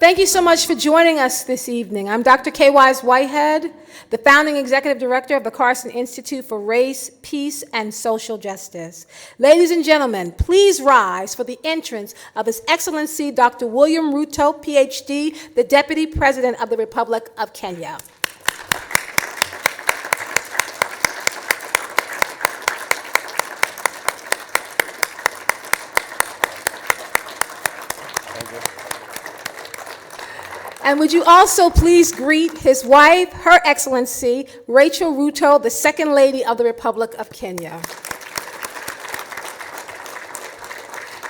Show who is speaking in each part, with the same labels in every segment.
Speaker 1: Thank you so much for joining us this evening. I'm Dr. K. Wise Whitehead, the founding executive director of the Karson Institute for Race, Peace, and Social Justice. Ladies and gentlemen, please rise for the entrance of His Excellency Dr. William Ruto, Ph.D., the Deputy President of the Republic of Kenya. And would you also please greet his wife, Her Excellency, Rachel Ruto, the Second Lady of the Republic of Kenya.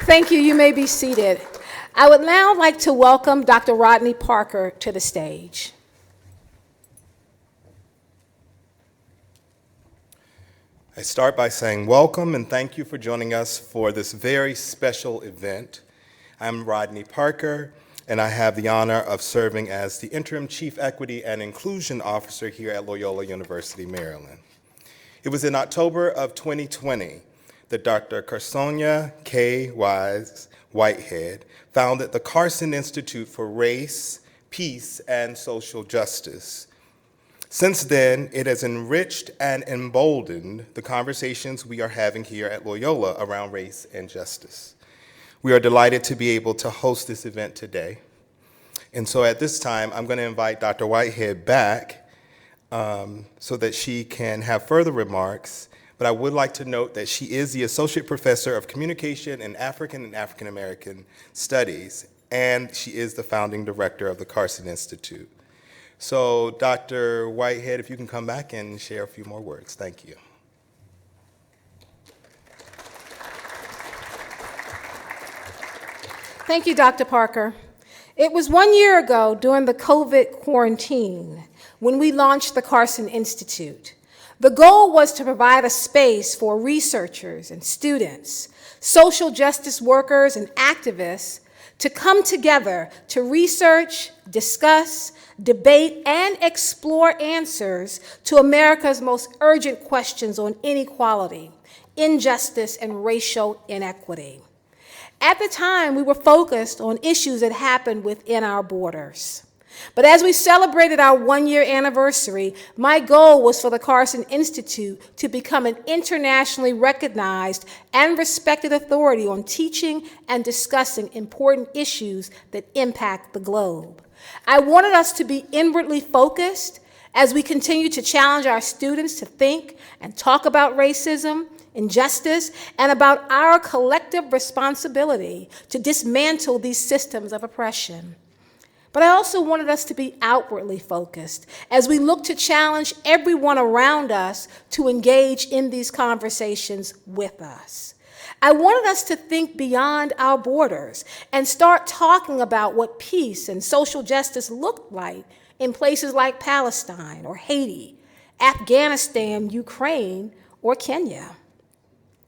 Speaker 1: Thank you. You may be seated. I would now like to welcome Dr. Rodney Parker to the stage.
Speaker 2: I start by saying welcome and thank you for joining us for this very special event. I'm Rodney Parker, and I have the honor of serving as the Interim Chief Equity and Inclusion Officer here at Loyola University, Maryland. It was in October of 2020 that Dr. Karsonya Wise Whitehead founded the Karson Institute for Race, Peace, and Social Justice. Since then, it has enriched and emboldened the conversations we are having here at Loyola around race and justice. We are delighted to be able to host this event today. And so at this time, I'm going to invite Dr. Whitehead back so that she can have further remarks. But I would like to note that she is the Associate Professor of Communication in African and African American Studies, and she is the founding director of the Karson Institute. So Dr. Whitehead, if you can come back and share a few more words. Thank you.
Speaker 1: Thank you, Dr. Parker. It was 1 year ago during the COVID quarantine when we launched the Karson Institute. The goal was to provide a space for researchers and students, social justice workers and activists to come together to research, discuss, debate, and explore answers to America's most urgent questions on inequality, injustice, and racial inequity. At the time, we were focused on issues that happened within our borders. But as we celebrated our 1-year anniversary, my goal was for the Karson Institute to become an internationally recognized and respected authority on teaching and discussing important issues that impact the globe. I wanted us to be inwardly focused as we continue to challenge our students to think and talk about racism, injustice, and about our collective responsibility to dismantle these systems of oppression. But I also wanted us to be outwardly focused as we look to challenge everyone around us to engage in these conversations with us. I wanted us to think beyond our borders and start talking about what peace and social justice look like in places like Palestine or Haiti, Afghanistan, Ukraine, or Kenya.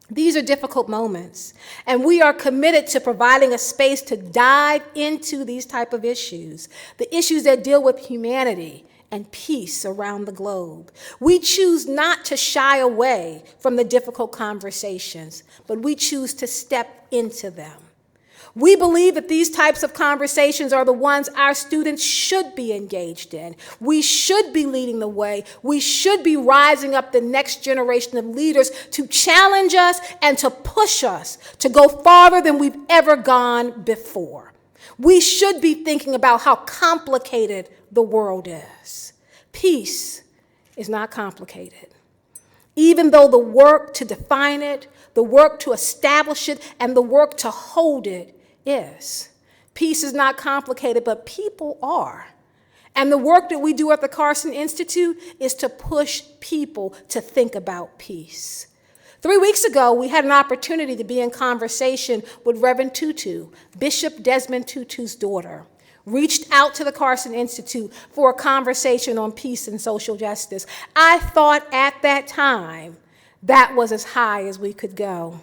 Speaker 1: These are difficult moments, and we are committed to providing a space to dive into these type of issues, the issues that deal with humanity and peace around the globe. We choose not to shy away from the difficult conversations, but we choose to step into them. We believe that these types of conversations are the ones our students should be engaged in. We should be leading the way. We should be rising up the next generation of leaders to challenge us and to push us to go farther than we've ever gone before. We should be thinking about how complicated the world is. Peace is not complicated. Even though the work to define it, the work to establish it, and the work to hold it is. Peace is not complicated, but people are. And the work that we do at the Karson Institute is to push people to think about peace. 3 weeks ago, we had an opportunity to be in conversation with Reverend Tutu, Bishop Desmond Tutu's daughter, reached out to the Karson Institute for a conversation on peace and social justice. I thought at that time that was as high as we could go.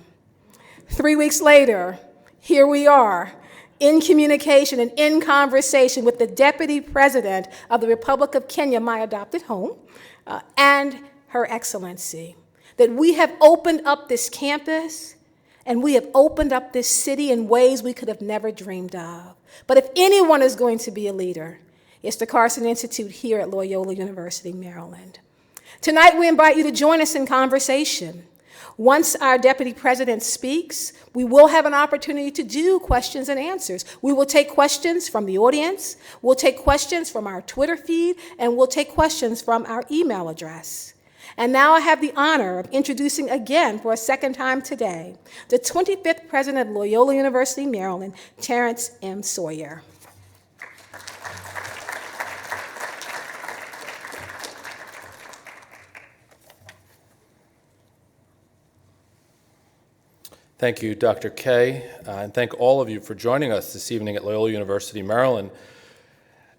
Speaker 1: 3 weeks later, here we are, in communication and in conversation with the Deputy President of the Republic of Kenya, my adopted home, and Her Excellency, that we have opened up this campus And we have opened up this city in ways we could have never dreamed of. But if anyone is going to be a leader, it's the Karson Institute here at Loyola University, Maryland. Tonight, we invite you to join us in conversation. Once our deputy president speaks, we will have an opportunity to do questions and answers. We will take questions from the audience, we'll take questions from our Twitter feed, and we'll take questions from our email address. And now I have the honor of introducing again for a second time today, the 25th president of Loyola University, Maryland, Terrence M. Sawyer.
Speaker 3: Thank you, Dr. Kay, and thank all of you for joining us this evening at Loyola University, Maryland.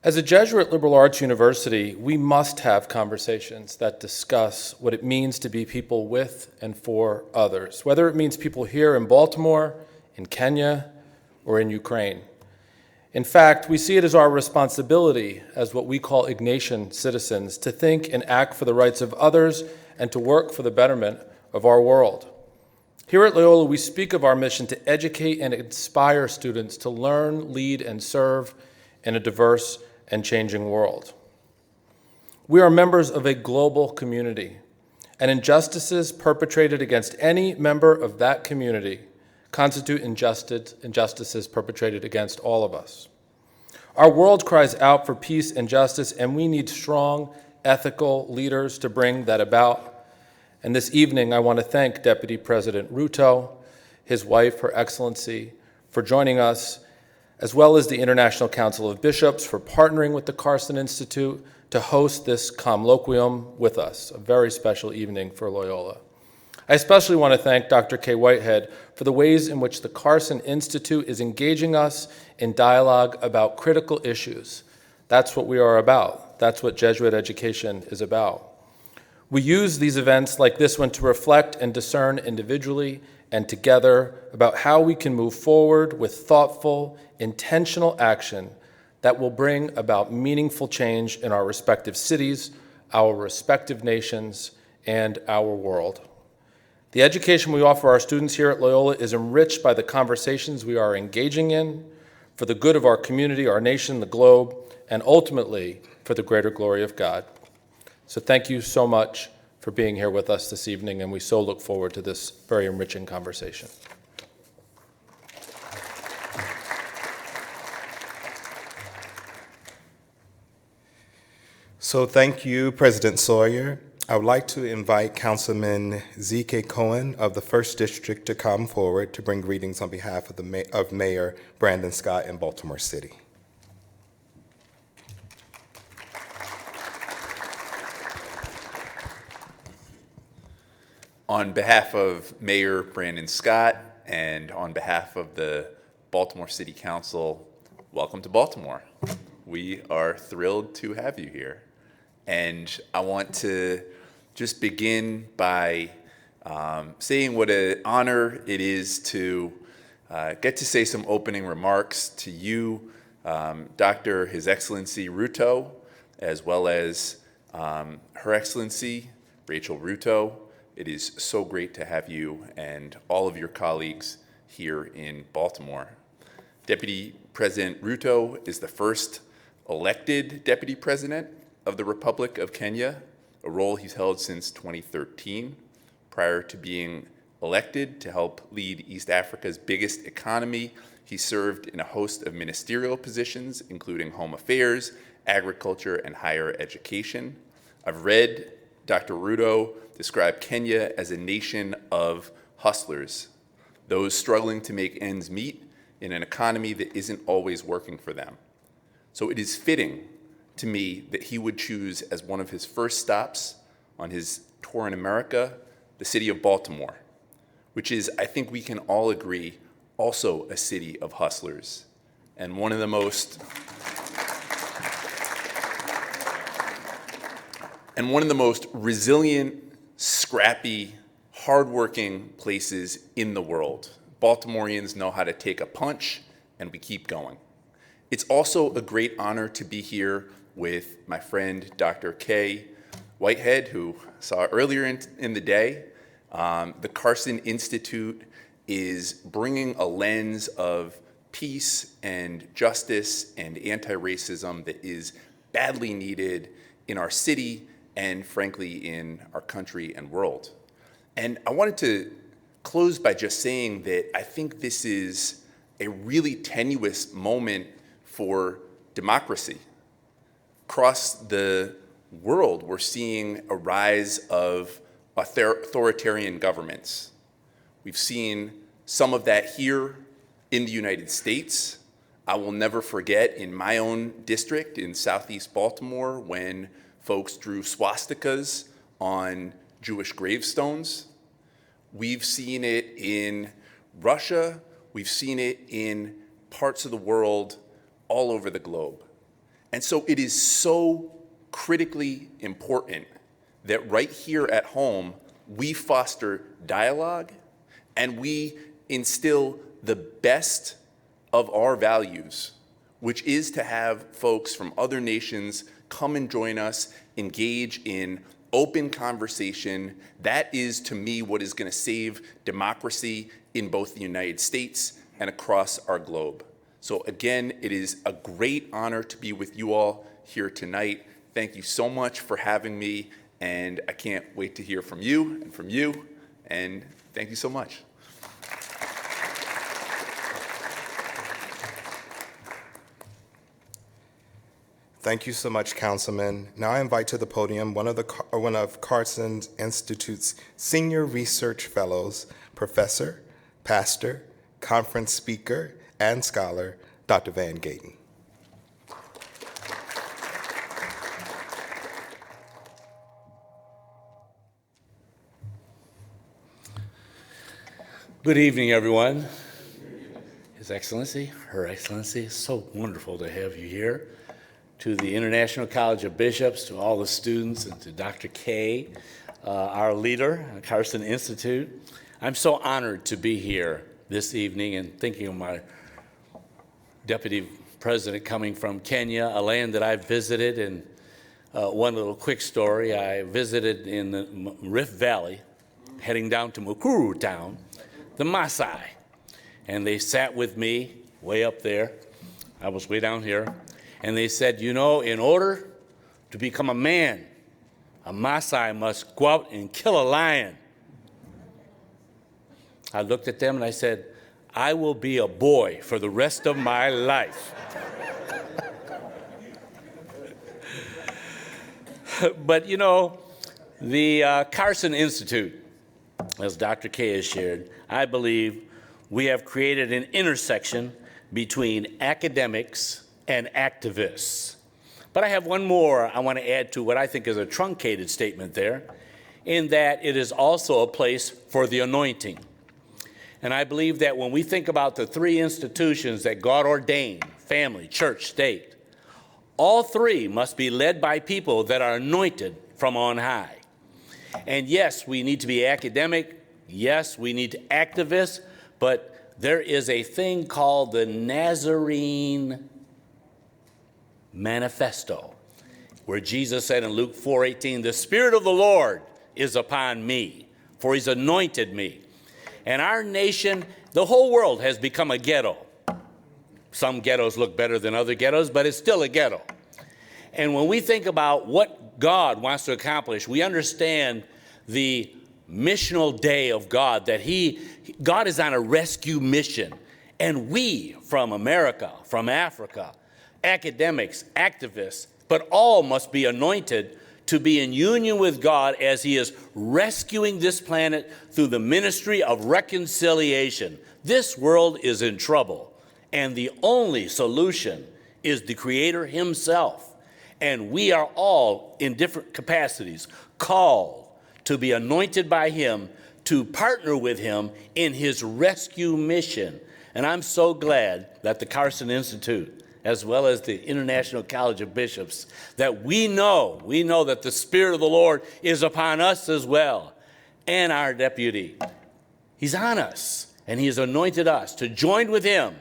Speaker 3: As a Jesuit liberal arts university, we must have conversations that discuss what it means to be people with and for others, whether it means people here in Baltimore, in Kenya, or in Ukraine. In fact, we see it as our responsibility as what we call Ignatian citizens to think and act for the rights of others and to work for the betterment of our world. Here at Loyola, we speak of our mission to educate and inspire students to learn, lead, and serve in a diverse and changing world. We are members of a global community, and injustices perpetrated against any member of that community constitute injustices perpetrated against all of us. Our world cries out for peace and justice, and we need strong, ethical leaders to bring that about. And this evening, I want to thank Deputy President Ruto, his wife, Her Excellency, for joining us, as well as the International Council of Bishops for partnering with the Karson Institute to host this COMloquium with us, a very special evening for Loyola. I especially want to thank Dr. K. Whitehead for the ways in which the Karson Institute is engaging us in dialogue about critical issues. That's what we are about. That's what Jesuit education is about. We use these events like this one to reflect and discern individually and together about how we can move forward with thoughtful, intentional action that will bring about meaningful change in our respective cities, our respective nations, and our world. The education we offer our students here at Loyola is enriched by the conversations we are engaging in for the good of our community, our nation, the globe, and ultimately for the greater glory of God. So thank you so much for being here with us this evening, and we so look forward to this very enriching conversation.
Speaker 2: So thank you, President Sawyer. I would like to invite Councilman Z.K. Cohen of the 1st District to come forward to bring greetings on behalf of Mayor Brandon Scott in Baltimore City.
Speaker 4: On behalf of Mayor Brandon Scott and on behalf of the Baltimore City Council, welcome to Baltimore. We are thrilled to have you here. And I want to just begin by saying what an honor it is to get to say some opening remarks to you, Dr. His Excellency Ruto, as well as Her Excellency Rachel Ruto. It is so great to have you and all of your colleagues here in Baltimore. Deputy President Ruto is the first elected deputy president of the Republic of Kenya, a role he's held since 2013. Prior to being elected to help lead East Africa's biggest economy, he served in a host of ministerial positions, including home affairs, agriculture, and higher education. I've read Dr. Ruto describe Kenya as a nation of hustlers, those struggling to make ends meet in an economy that isn't always working for them. So it is fitting to me that he would choose as one of his first stops on his tour in America, the city of Baltimore, which is, I think we can all agree, also a city of hustlers, and one of the most resilient, scrappy, hardworking places in the world. Baltimoreans know how to take a punch, and we keep going. It's also a great honor to be here with my friend, Dr. K. Whitehead, who I saw earlier in the day. The Karson Institute is bringing a lens of peace and justice and anti-racism that is badly needed in our city and, frankly, in our country and world. And I wanted to close by just saying that I think this is a really tenuous moment for democracy. Across the world, we're seeing a rise of authoritarian governments. We've seen some of that here in the United States. I will never forget in my own district in Southeast Baltimore when folks drew swastikas on Jewish gravestones. We've seen it in Russia. We've seen it in parts of the world all over the globe. And so it is so critically important that right here at home, we foster dialogue and we instill the best of our values, which is to have folks from other nations come and join us, engage in open conversation. That is, to me, what is going to save democracy in both the United States and across our globe. So again, it is a great honor to be with you all here tonight. Thank you so much for having me, and I can't wait to hear from you, and thank you so much.
Speaker 2: Thank you so much, Councilman. Now I invite to the podium one of Karson Institute's senior research fellows, professor, pastor, conference speaker, and scholar, Dr. Van Gaten.
Speaker 5: Good evening, everyone. His Excellency, Her Excellency, it's so wonderful to have you here. To the International College of Bishops, to all the students, and to Dr. K, our leader at Karson Institute. I'm so honored to be here this evening and thinking of my Deputy President coming from Kenya, a land that I've visited. And one little quick story, I visited in the Rift Valley, heading down to Mukuru town, the Maasai. And they sat with me way up there. I was way down here. And they said, you know, in order to become a man, a Maasai must go out and kill a lion. I looked at them and I said, I will be a boy for the rest of my life. But you know, the Karson Institute, as Dr. K has shared, I believe we have created an intersection between academics and activists. But I have one more I want to add to what I think is a truncated statement there, in that it is also a place for the anointing. And I believe that when we think about the three institutions that God ordained, family, church, state, all three must be led by people that are anointed from on high. And yes, we need to be academic. Yes, we need activists. But there is a thing called the Nazarene Manifesto, where Jesus said in Luke 4:18, the Spirit of the Lord is upon me, for he's anointed me. And our nation, the whole world has become a ghetto. Some ghettos look better than other ghettos, but it's still a ghetto. And when we think about what God wants to accomplish, we understand the missional day of God, that God is on a rescue mission. And we, from America, from Africa, academics, activists, but all must be anointed to be in union with God as he is rescuing this planet through the ministry of reconciliation. This world is in trouble, and the only solution is the Creator himself. And we are all, in different capacities, called to be anointed by him, to partner with him in his rescue mission. And I'm so glad that the Karson Institute, as well as the International College of Bishops, that we know that the Spirit of the Lord is upon us as well, and our deputy. He's on us, and he has anointed us to join with him.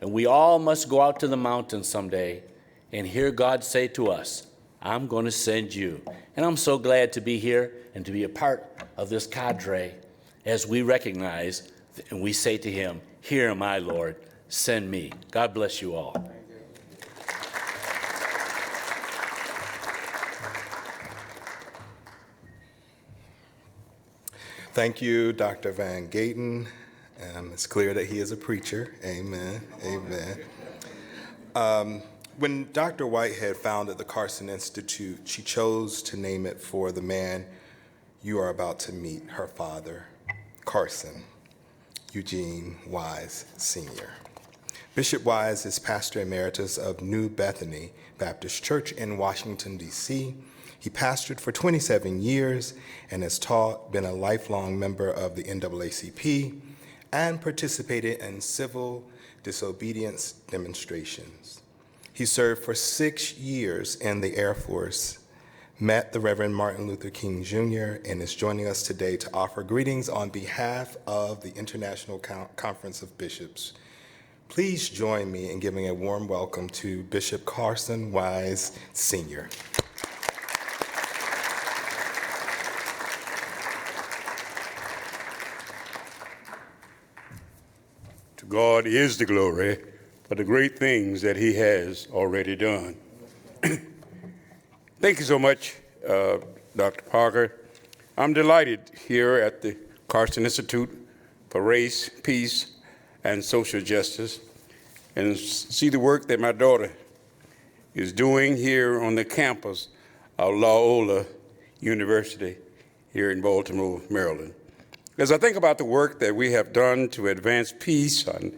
Speaker 5: And we all must go out to the mountain someday and hear God say to us, I'm going to send you. And I'm so glad to be here and to be a part of this cadre as we recognize And we say to him, "Here am I, Lord, send me." God bless you all.
Speaker 2: Thank you, Dr. Van Gaten. It's clear that he is a preacher. Amen. Amen. When Dr. Whitehead founded the Karson Institute, she chose to name it for the man you are about to meet, her father, Karson, Eugene Wise Sr. Bishop Wise is pastor emeritus of New Bethany Baptist Church in Washington, D.C. He pastored for 27 years and has been a lifelong member of the NAACP and participated in civil disobedience demonstrations. He served for 6 years in the Air Force, met the Reverend Martin Luther King Jr., and is joining us today to offer greetings on behalf of the International Conference of Bishops. Please join me in giving a warm welcome to Bishop Karson Wise Sr.
Speaker 6: To God is the glory for the great things that he has already done. Thank you so much, Dr. Parker. I'm delighted here at the Karson Institute for Race, Peace, and Social Justice, and see the work that my daughter is doing here on the campus of Loyola University here in Baltimore, Maryland. As I think about the work that we have done to advance peace and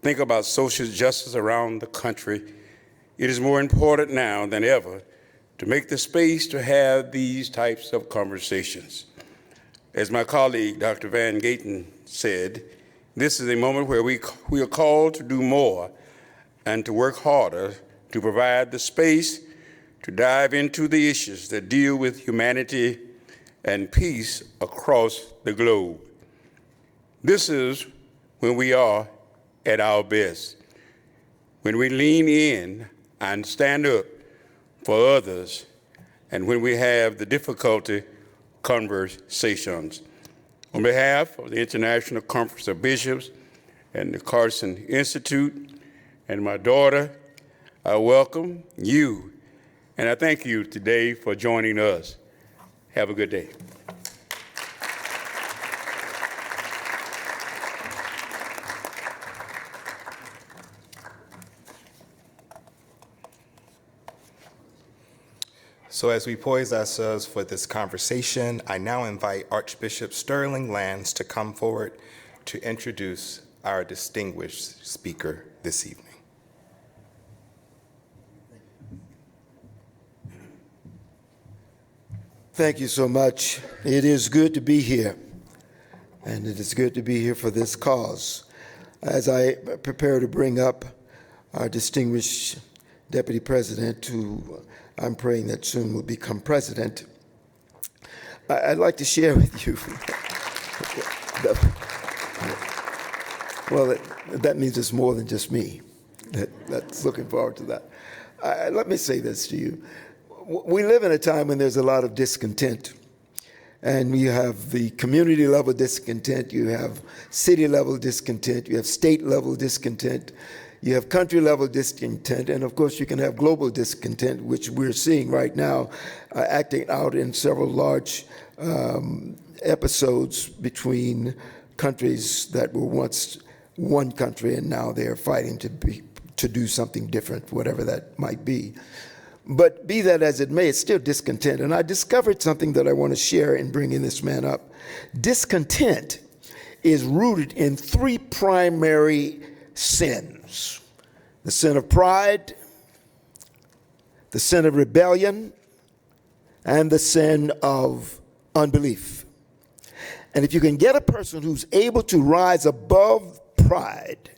Speaker 6: think about social justice around the country, it is more important now than ever to make the space to have these types of conversations. As my colleague, Dr. Van Gaten, said, this is a moment where we are called to do more and to work harder to provide the space to dive into the issues that deal with humanity and peace across the globe. This is when we are at our best, when we lean in and stand up for others, and when we have the difficulty conversations. On behalf of the International Conference of Bishops and the Karson Institute and my daughter, I welcome you, and I thank you today for joining us. Have a good day.
Speaker 2: So as we poise ourselves for this conversation, I now invite Archbishop Sterling Lance to come forward to introduce our distinguished speaker this evening.
Speaker 7: Thank you so much. It is good to be here, and it is good to be here for this cause. As I prepare to bring up our distinguished Deputy President, who I'm praying that soon will become President, I'd like to share with you. Well, that means it's more than just me. That's looking forward to that. Let me say this to you. We live in a time when there's a lot of discontent, and you have the community level discontent, you have city level discontent, you have state level discontent, you have country level discontent, and of course you can have global discontent, which we're seeing right now acting out in several large episodes between countries that were once one country and now they're fighting to do something different, whatever that might be. But be that as it may, it's still discontent. And I discovered something that I want to share in bringing this man up. Discontent is rooted in three primary sins: the sin of pride, the sin of rebellion, and the sin of unbelief. And if you can get a person who's able to rise above pride,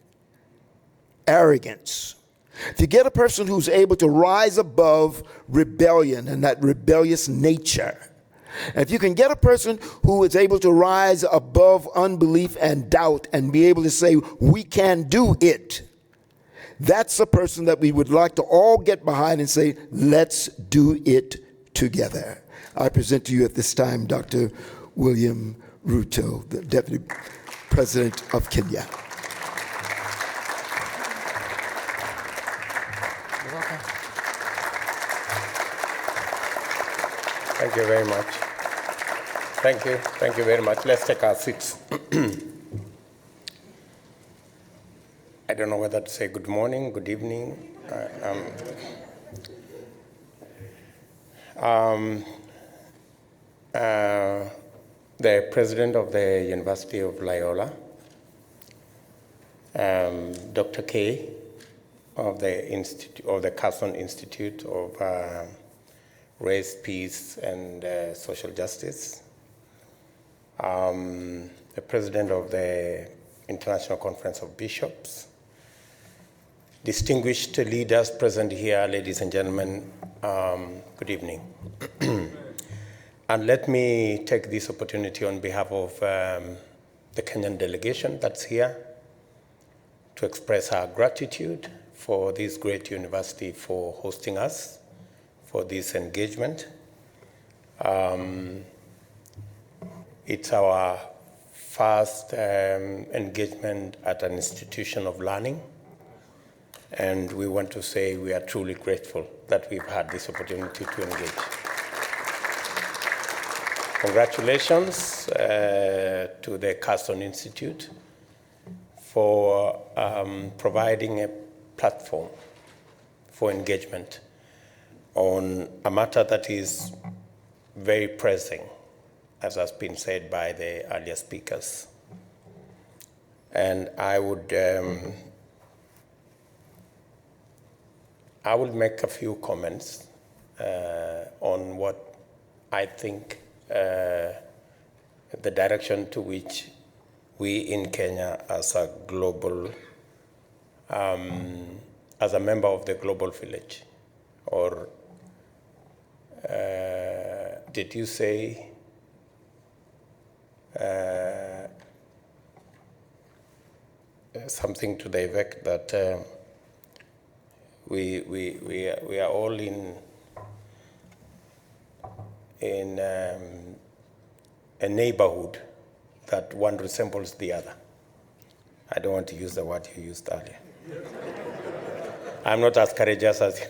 Speaker 7: arrogance, if you get a person who's able to rise above rebellion and that rebellious nature, and if you can get a person who is able to rise above unbelief and doubt and be able to say, we can do it, that's a person that we would like to all get behind and say, let's do it together. I present to you at this time Dr. William Ruto, the Deputy President of Kenya.
Speaker 8: Thank you very much. Thank you very much. Let's take our seats. I don't know whether to say good morning, good evening. The president of the University of Loyola, Dr. K of the Karson Institute of Race, Peace, and Social Justice, the president of the International Conference of Bishops, distinguished leaders present here, ladies and gentlemen, good evening. And let me take this opportunity on behalf of the Kenyan delegation that's here to express our gratitude for this great university for hosting us for this engagement. It's our first engagement at an institution of learning, and we want to say we are truly grateful that we've had this opportunity to engage. Congratulations to the Karson Institute for providing a platform for engagement on a matter that is very pressing, as has been said by the earlier speakers. And I would make a few comments on what I think the direction to which we in Kenya as a global, as a member of the global village, or did you say something to the effect that we are all in a neighborhood that one resembles the other? I don't want to use the word you used earlier. I'm not as courageous as you.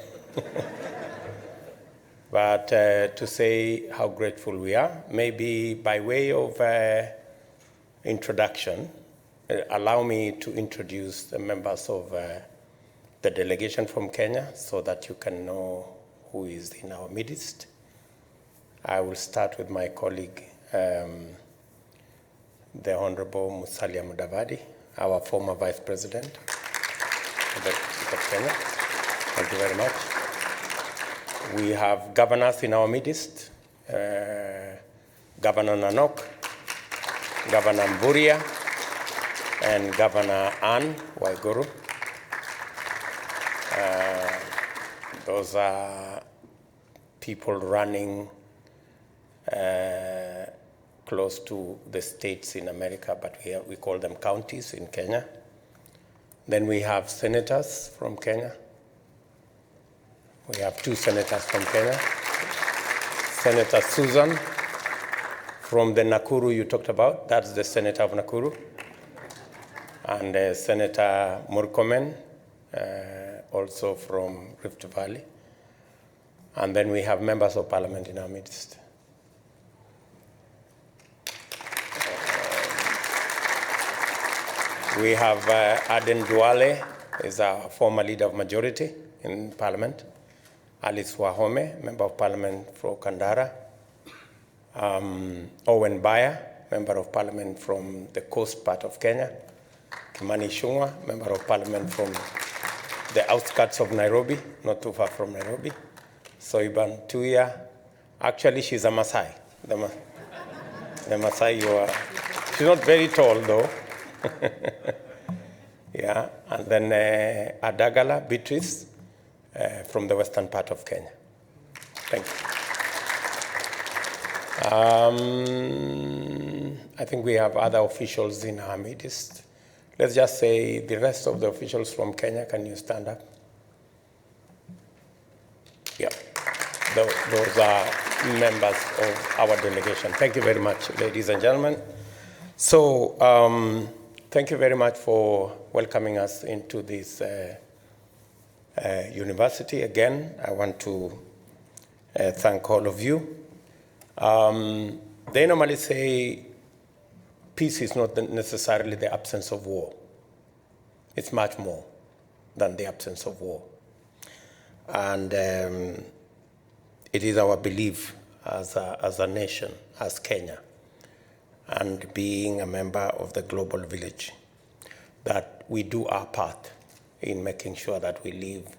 Speaker 8: But to say how grateful we are, maybe by way of introduction, allow me to introduce the members of the delegation from Kenya so that you can know who is in our midst. I will start with my colleague, the Honorable Musalia Mudavadi, our former Vice President of the Republic of Kenya. Thank you very much. We have governors in our midst, Governor Nanok, Governor Mburia, and Governor Ann Waiguru. Those are people running close to the states in America, but we call them counties in Kenya. Then we have senators from Kenya. We have two senators from Kenya. Senator Susan from the Nakuru you talked about, that's the senator of Nakuru. And Senator Murkomen, also from Rift Valley. And then we have members of parliament in our midst. We have Aden Duale, is our former leader of majority in parliament. Alice Wahome, member of parliament for Kandara. Owen Baya, member of parliament from the coast part of Kenya. Kimani Ichung'wah, member of parliament from the outskirts of Nairobi, not too far from Nairobi. Soiban Tuya, actually she's a Maasai. The Maasai you are, she's not very tall though. Yeah, and then Adagala Beatrice from the western part of Kenya. Thank you. I think we have other officials in our midst. Let's just say the rest of the officials from Kenya, can you stand up? Yeah, those are members of our delegation. Thank you very much, ladies and gentlemen. So thank you very much for welcoming us into this university. Again, I want to thank all of you. They normally say peace is not necessarily the absence of war. It's much more than the absence of war. And it is our belief as a nation, as Kenya, and being a member of the global village, that we do our part in making sure that we live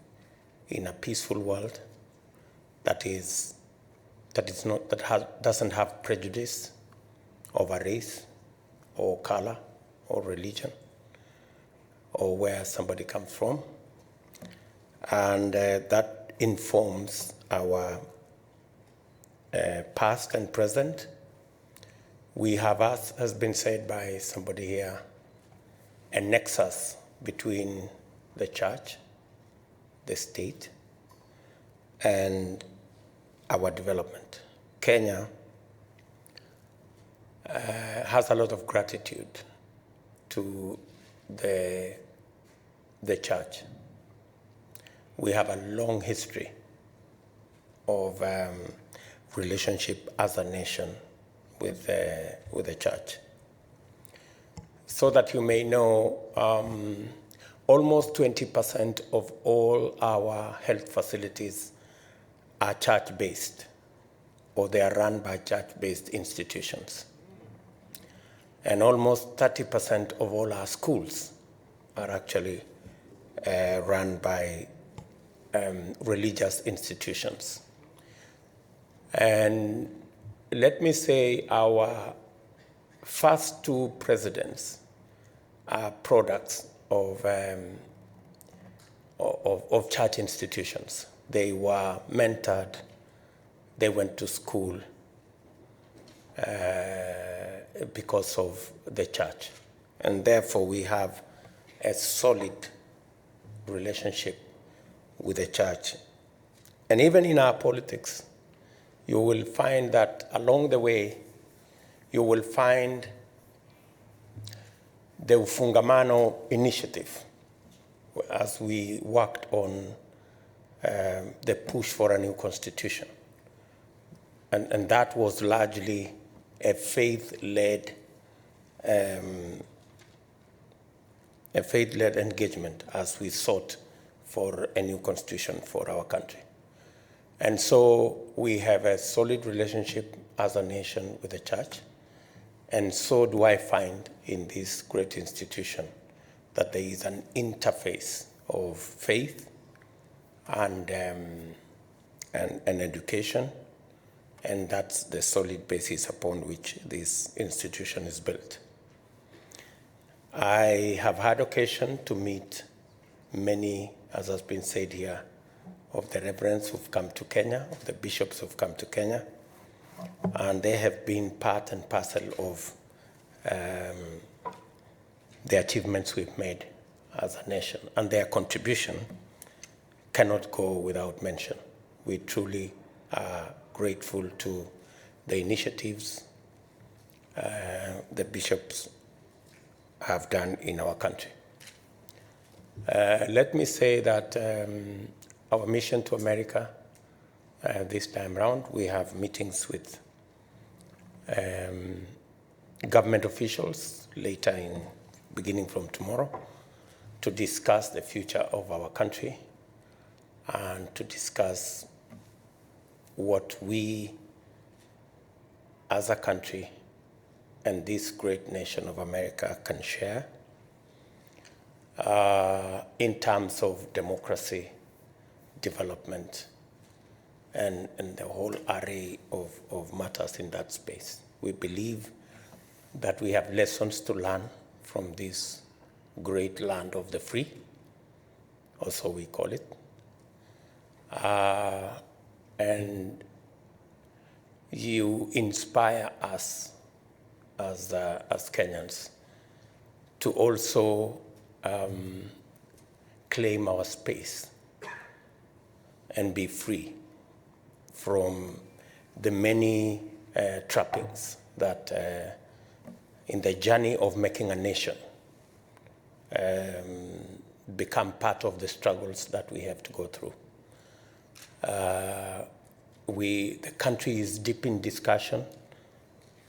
Speaker 8: in a peaceful world doesn't have prejudice over race or color or religion or where somebody comes from. And that informs our past and present. We have, as has been said by somebody here, a nexus between the church, the state, and our development. Kenya has a lot of gratitude to the church. We have a long history of relationship as a nation with the church. So that you may know, almost 20% of all our health facilities are church-based, or they are run by church-based institutions. And almost 30% of all our schools are actually run by religious institutions. And let me say our first two presidents are products of church institutions. They were mentored, they went to school because of the church. And therefore we have a solid relationship with the church. And even in our politics, you will find that along the way, you will find the Ufungamano initiative as we worked on the push for a new constitution. And that was largely a faith-led engagement as we sought for a new constitution for our country. And so we have a solid relationship as a nation with the church. And so do I find in this great institution that there is an interface of faith and education, and that's the solid basis upon which this institution is built. I have had occasion to meet many, as has been said here, of the reverends who've come to Kenya, of the bishops who've come to Kenya, and they have been part and parcel of the achievements we've made as a nation, and their contribution cannot go without mention. We truly are grateful to the initiatives the bishops have done in our country. Let me say that our mission to America this time around, we have meetings with government officials later beginning from tomorrow to discuss the future of our country and to discuss what we as a country and this great nation of America can share in terms of democracy, development, and the whole array of matters in that space. We believe that we have lessons to learn from this great land of the free, or so we call it. And you inspire us as Kenyans to also claim our space and be free from the many trappings that in the journey of making a nation become part of the struggles that we have to go through. The country is deep in discussion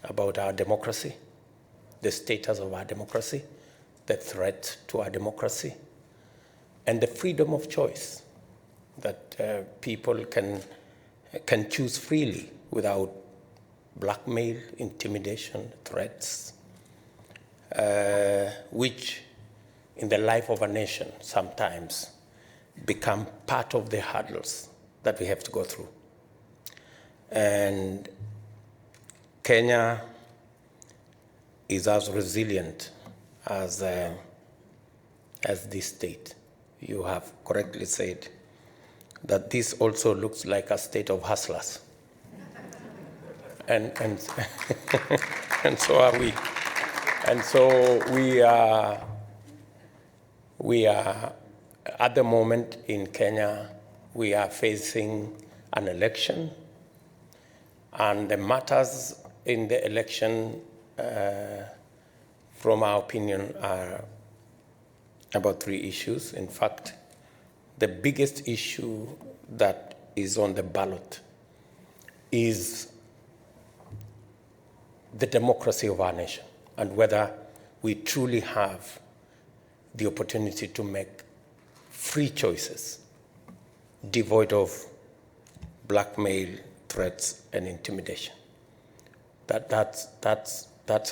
Speaker 8: about our democracy, the status of our democracy, the threat to our democracy, and the freedom of choice that people can choose freely without blackmail, intimidation, threats, which in the life of a nation sometimes become part of the hurdles that we have to go through. And Kenya is as resilient as this state. You have correctly said that this also looks like a state of hustlers. And and so are we. And so we are at the moment in Kenya, we are facing an election, and the matters in the election, from our opinion, are about 3 issues. In fact, the biggest issue that is on the ballot is the democracy of our nation and whether we truly have the opportunity to make free choices devoid of blackmail, threats, and intimidation. That's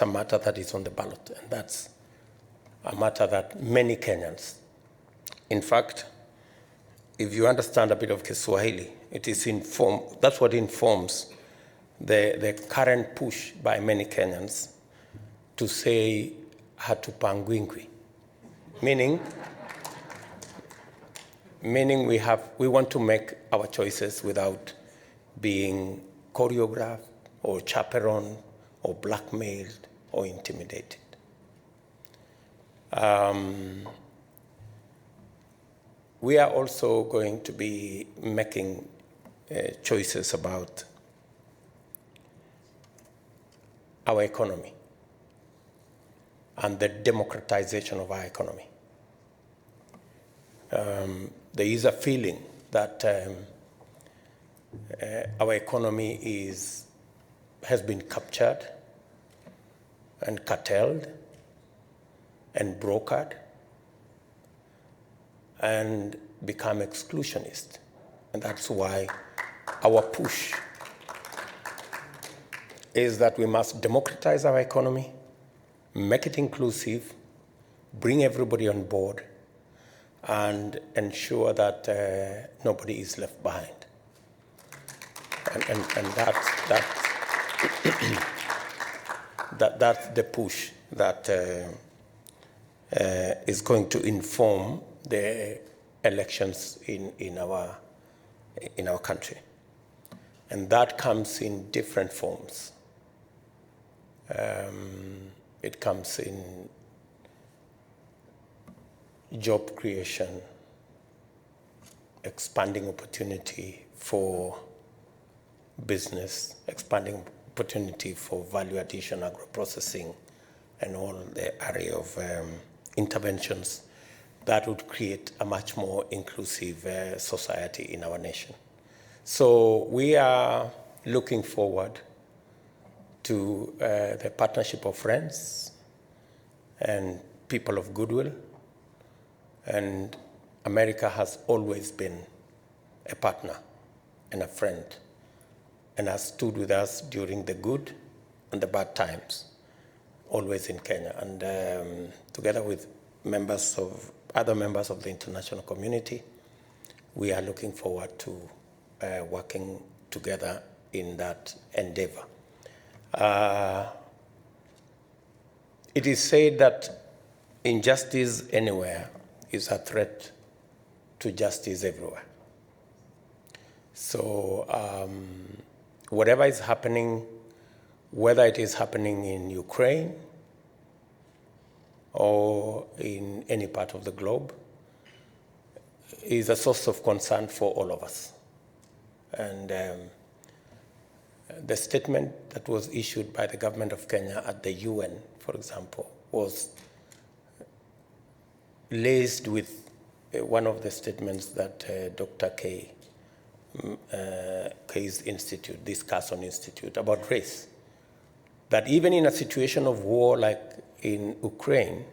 Speaker 8: a matter that is on the ballot, and that's a matter that many Kenyans, in fact, if you understand a bit of Kiswahili, that's what informs the current push by many Kenyans to say hatupangwingwi, meaning we want to make our choices without being choreographed or chaperoned or blackmailed or intimidated. We are also going to be making choices about our economy and the democratization of our economy. There is a feeling that our economy has been captured and curtailed and brokered and become exclusionist. And that's why our push is that we must democratize our economy, make it inclusive, bring everybody on board, and ensure that nobody is left behind. And that's the push that is going to inform the elections in our country. And that comes in different forms. It comes in job creation, expanding opportunity for business, expanding opportunity for value addition, agro-processing, and all the array of interventions that would create a much more inclusive society in our nation. So we are looking forward to the partnership of friends and people of goodwill. And America has always been a partner and a friend and has stood with us during the good and the bad times, always in Kenya. And together with other members of the international community, we are looking forward to working together in that endeavor. It is said that injustice anywhere is a threat to justice everywhere. So whatever is happening, whether it is happening in Ukraine or in any part of the globe, is a source of concern for all of us. And the statement that was issued by the government of Kenya at the UN for example, was laced with one of the statements that Dr. K's institute, this Karson Institute, about race. That even in a situation of war like in Ukraine,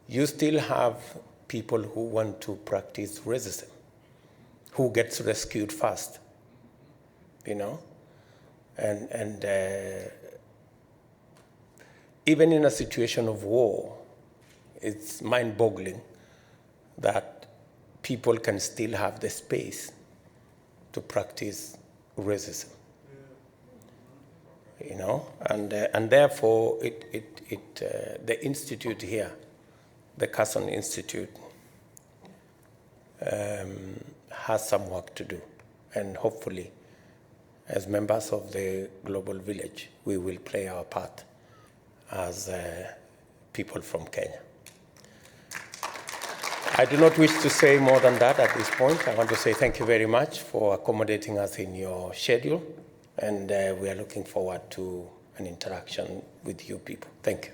Speaker 8: you still have people who want to practice racism, who gets rescued first, you know? And even in a situation of war, it's mind-boggling that people can still have the space to practice racism, you know? And therefore, the institute here, the Karson Institute, has some work to do. And hopefully, as members of the global village, we will play our part as people from Kenya. I do not wish to say more than that at this point. I want to say thank you very much for accommodating us in your schedule, and we are looking forward to an interaction with you people. Thank you.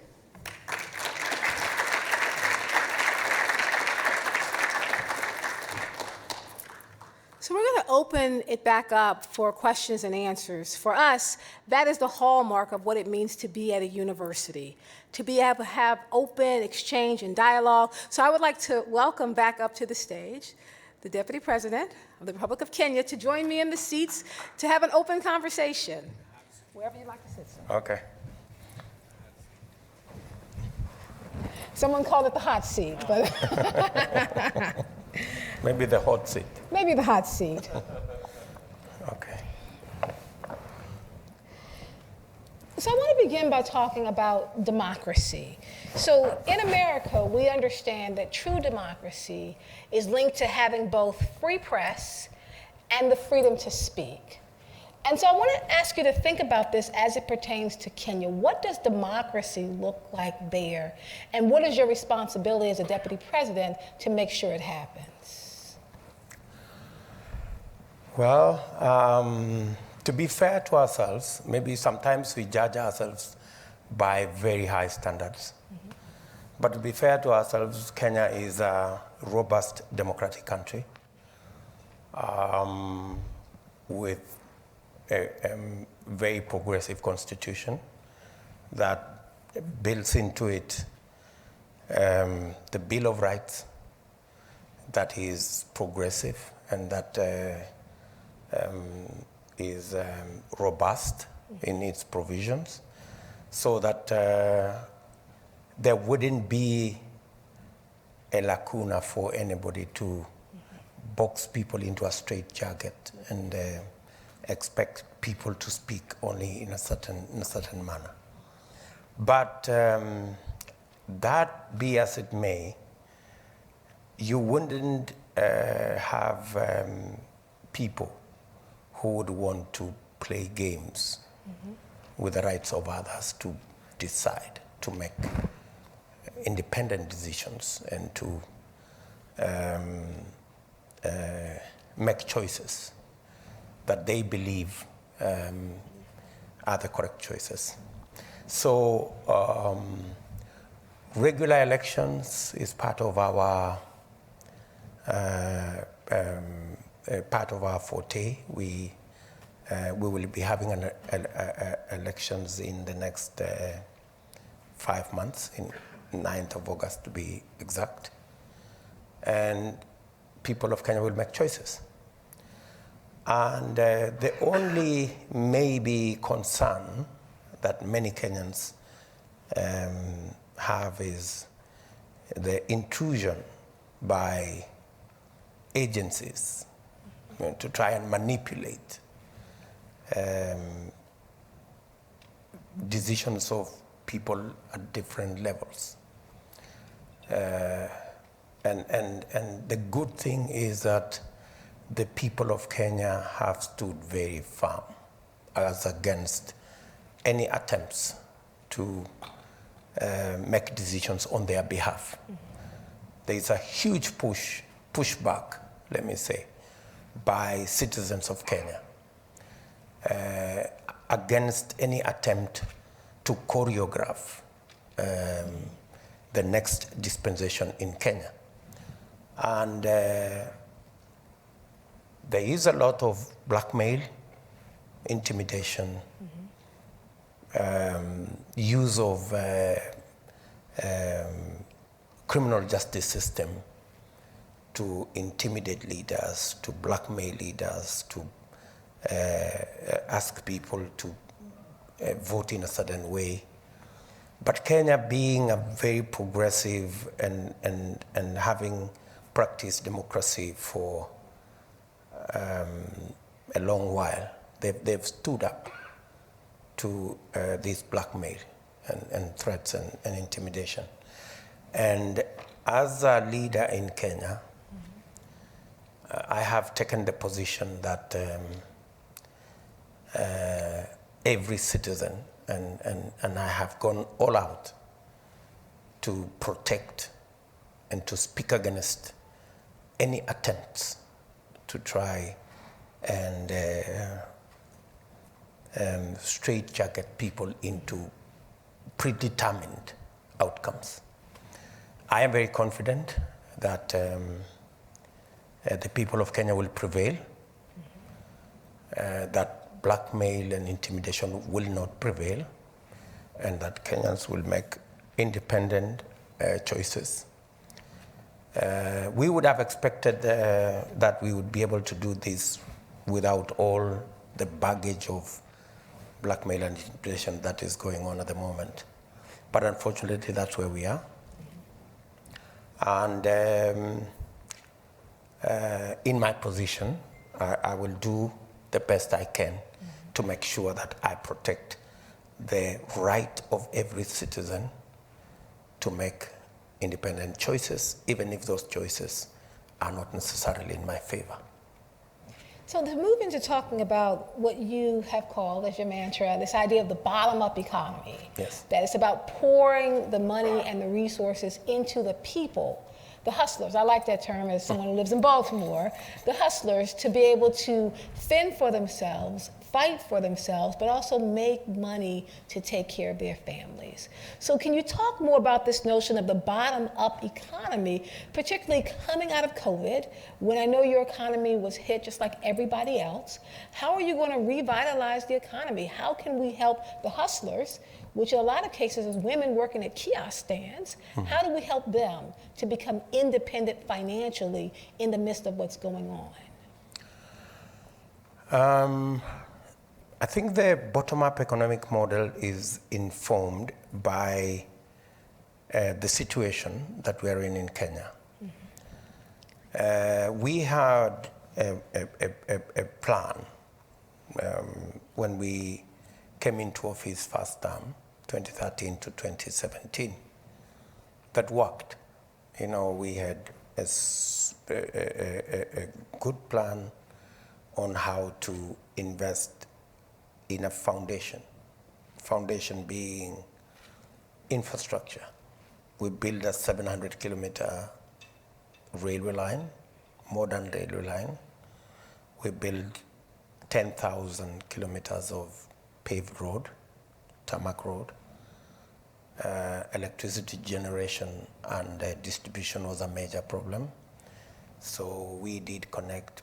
Speaker 1: So we're going to open it back up for questions and answers. For us, that is the hallmark of what it means to be at a university, to be able to have open exchange and dialogue. So I would like to welcome back up to the stage the Deputy President of the Republic of Kenya to join me in the seats to have an open conversation. Wherever you'd like to sit, sir.
Speaker 8: Okay.
Speaker 1: Someone called it the hot seat, but
Speaker 8: Maybe the hot seat.
Speaker 1: maybe the hot seat.
Speaker 8: Okay.
Speaker 1: So I want to begin by talking about democracy. So in America, we understand that true democracy is linked to having both free press and the freedom to speak. And so I want to ask you to think about this as it pertains to Kenya. What does democracy look like there? And what is your responsibility as a deputy president to make sure it happens?
Speaker 8: Well, to be fair to ourselves, maybe sometimes we judge ourselves by very high standards. Mm-hmm. But to be fair to ourselves, Kenya is a robust democratic country with a very progressive constitution that builds into it the Bill of Rights that is progressive and that is robust in its provisions, so that there wouldn't be a lacuna for anybody to box people into a straitjacket and expect people to speak only in a certain manner. But that be as it may, you wouldn't have people who would want to play games with the rights of others to decide, to make independent decisions and to make choices that they believe are the correct choices. So regular elections is part of our forte. We will be having elections in the next 5 months, in 9th of August to be exact. And people of Kenya will make choices. And the only maybe concern that many Kenyans have is the intrusion by agencies to try and manipulate decisions of people at different levels. And the good thing is that the people of Kenya have stood very firm as against any attempts to make decisions on their behalf. Mm-hmm. There is a huge pushback, let me say, by citizens of Kenya against any attempt to choreograph the next dispensation in Kenya. And there is a lot of blackmail, intimidation, use of criminal justice system to intimidate leaders, to blackmail leaders, to ask people to vote in a certain way. But Kenya, being a very progressive and having practiced democracy for a long while, they've stood up to this blackmail and threats and intimidation. And as a leader in Kenya, I have taken the position that every citizen, and I have gone all out to protect and to speak against any attempts to try and straitjacket people into predetermined outcomes. I am very confident that the people of Kenya will prevail, that blackmail and intimidation will not prevail, and that Kenyans will make independent choices. We would have expected that we would be able to do this without all the baggage of blackmail and intimidation that is going on at the moment. But unfortunately, that's where we are. And in my position, I will do the best I can to make sure that I protect the right of every citizen to make independent choices, even if those choices are not necessarily in my favor.
Speaker 1: So to move into talking about what you have called as your mantra, this idea of the bottom-up economy.
Speaker 8: Yes.
Speaker 1: That it's about pouring the money and the resources into the people, the hustlers. I like that term as someone who lives in Baltimore. The hustlers, to be able to fend for themselves, fight for themselves, but also make money to take care of their families. So can you talk more about this notion of the bottom-up economy, particularly coming out of COVID, when I know your economy was hit just like everybody else? How are you going to revitalize the economy? How can we help the hustlers, which in a lot of cases is women working at kiosk stands? How do we help them to become independent financially in the midst of what's going on?
Speaker 8: I think the bottom-up economic model is informed by the situation that we are in Kenya. We had a plan when we came into office first term, 2013 to 2017, that worked. You know, we had a good plan on how to invest in a foundation being infrastructure. We built a 700-kilometer railway line, modern railway line. We built 10,000 kilometers of paved road, tarmac road. Electricity generation and distribution was a major problem. So we did connect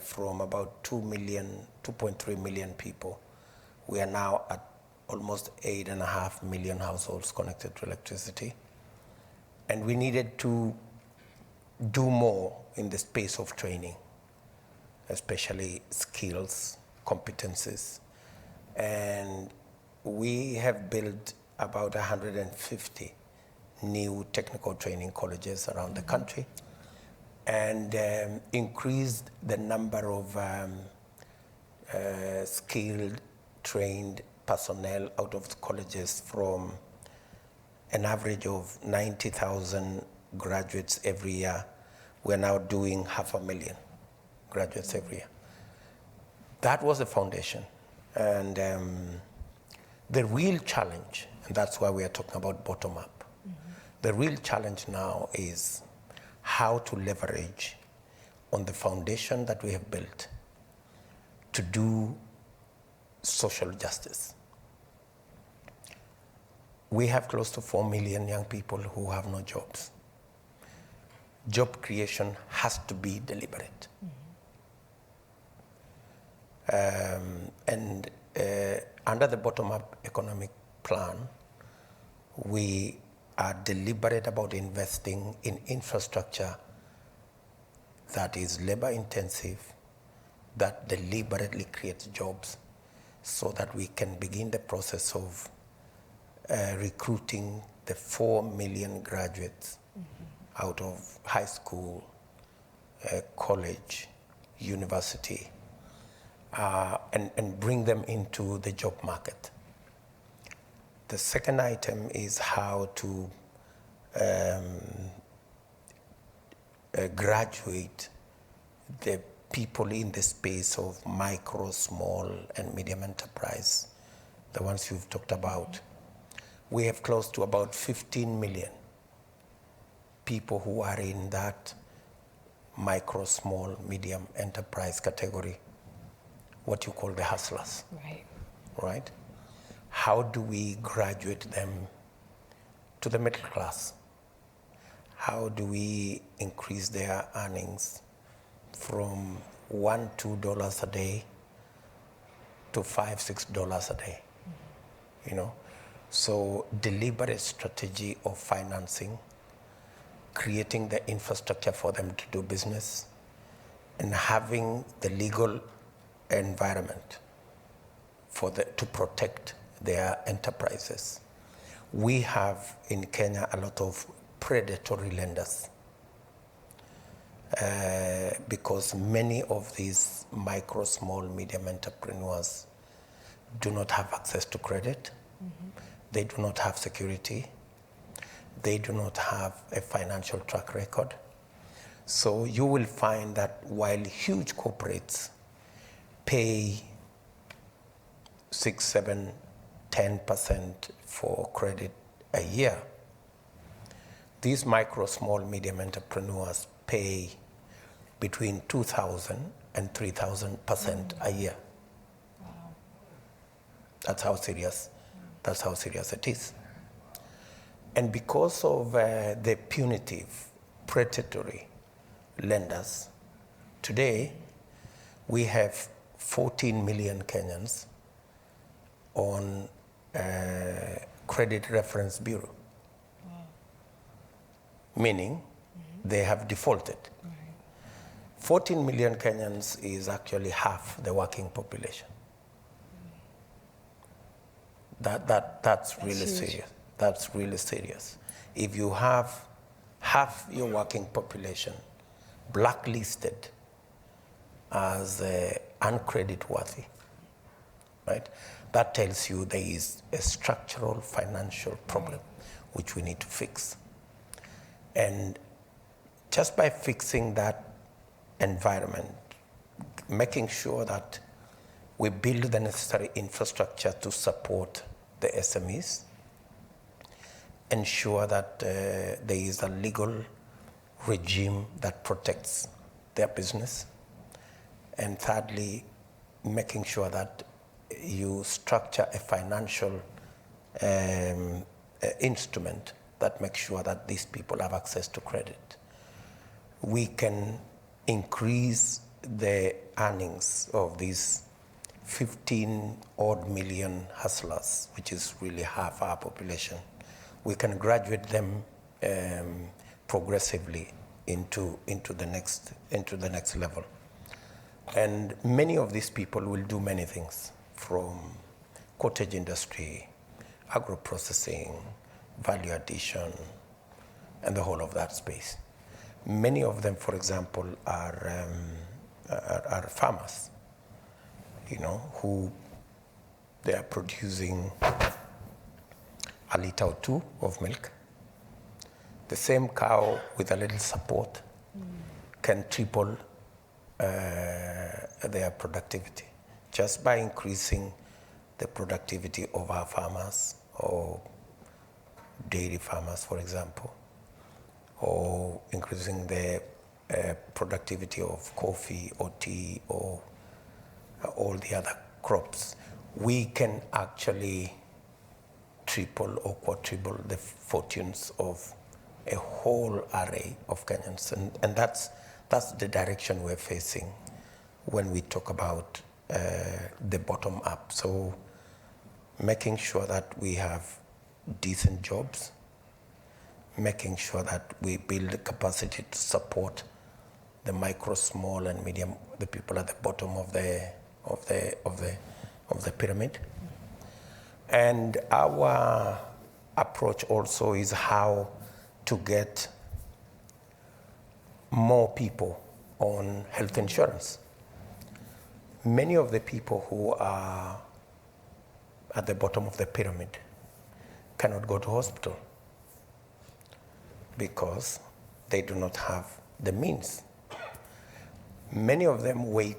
Speaker 8: from about 2.3 million people. We are now at almost 8.5 million households connected to electricity. And we needed to do more in the space of training, especially skills, competencies. And we have built about 150 new technical training colleges around the country, and increased the number of skilled, trained personnel out of the colleges from an average of 90,000 graduates every year. We're now doing 500,000 graduates every year. That was the foundation. And the real challenge, and that's why we are talking about bottom-up, the real challenge now is how to leverage on the foundation that we have built to do social justice. we have close to 4 million young people who have no jobs. Job creation has to be deliberate. And under the bottom-up economic plan, we are deliberate about investing in infrastructure that is labor-intensive, that deliberately creates jobs, so that we can begin the process of recruiting the 4 million graduates out of high school, college, university, and bring them into the job market. The second item is how to graduate the people in the space of micro, small, and medium enterprise, the ones you've talked about. We have close to about 15 million people who are in that micro, small, medium enterprise category, what you call the hustlers.
Speaker 1: Right.
Speaker 8: Right? How do we graduate them to the middle class? How do we increase their earnings from $1, $2 a day to $5, $6 a day? You know? So deliberate strategy of financing, creating the infrastructure for them to do business, and having the legal environment to protect their enterprises. We have in Kenya a lot of predatory lenders because many of these micro, small, medium entrepreneurs do not have access to credit. They do not have security. They do not have a financial track record. So you will find that while huge corporates pay 6, 7, 10% for credit a year, these micro, small, medium entrepreneurs pay between 2,000 and 3,000% a year.
Speaker 1: Wow.
Speaker 8: That's how serious it is. And because of the punitive, predatory lenders, today we have 14 million Kenyans on Credit Reference Bureau, meaning they have defaulted. 14 million Kenyans is actually half the working population. That's really
Speaker 1: huge.
Speaker 8: serious. That's really serious. If you have half your working population blacklisted as uncreditworthy, right? That tells you there is a structural financial problem which we need to fix. And just by fixing that environment, making sure that we build the necessary infrastructure to support the SMEs, ensure that there is a legal regime that protects their business, and thirdly, making sure that you structure a financial instrument that makes sure that these people have access to credit. We can increase the earnings of these 15 odd million hustlers, which is really half our population. We can graduate them progressively into the next level. And many of these people will do many things, from cottage industry, agro-processing, value addition, and the whole of that space. Many of them, for example, are farmers, who they are producing a liter or two of milk. The same cow with a little support can triple their productivity just by increasing the productivity of our farmers, or dairy farmers, for example, or increasing the productivity of coffee or tea or all the other crops. We can actually triple or quadruple the fortunes of a whole array of Kenyans. And that's the direction we're facing when we talk about the bottom up. So making sure that we have decent jobs, making sure that we build the capacity to support the micro, small, and medium, the people at the bottom of the pyramid. And our approach also is how to get more people on health insurance. Many of the people who are at the bottom of the pyramid cannot go to hospital because they do not have the means. Many of them wait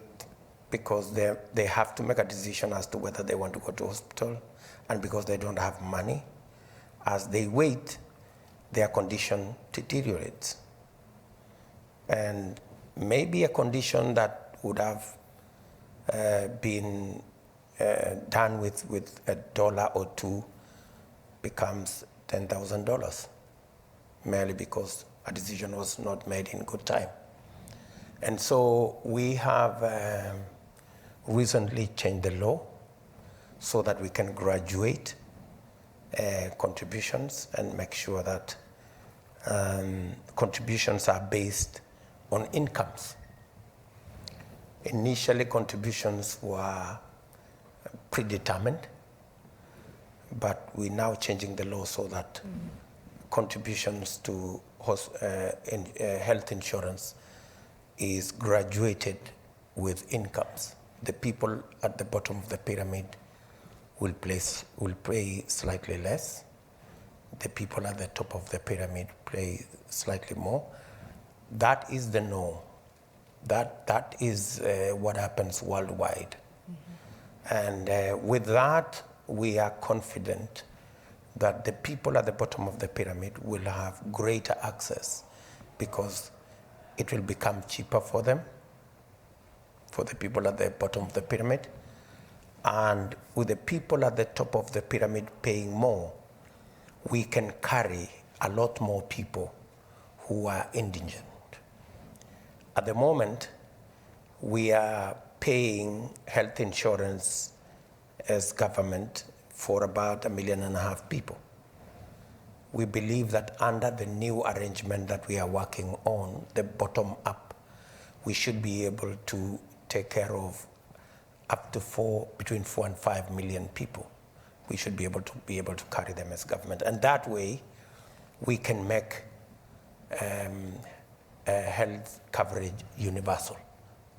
Speaker 8: because they have to make a decision as to whether they want to go to hospital, and because they don't have money, as they wait, their condition deteriorates. And maybe a condition that would have been done with $1 or $2 becomes $10,000, merely because a decision was not made in good time. And so we have recently changed the law so that we can graduate contributions and make sure that contributions are based on incomes. Initially, contributions were predetermined, but we're now changing the law so that contributions to health insurance is graduated with incomes. The people at the bottom of the pyramid will pay slightly less. The people at the top of the pyramid pay slightly more. That is the norm. That is what happens worldwide. And with that, we are confident that the people at the bottom of the pyramid will have greater access because it will become cheaper for them, for the people at the bottom of the pyramid. And with the people at the top of the pyramid paying more, we can carry a lot more people who are indigent. At the moment, we are paying health insurance as government for about 1.5 million people. We believe that under the new arrangement that we are working on, the bottom up, we should be able to take care of up to between 4 and 5 million people. We should be able to carry them as government. And that way, we can make health coverage universal.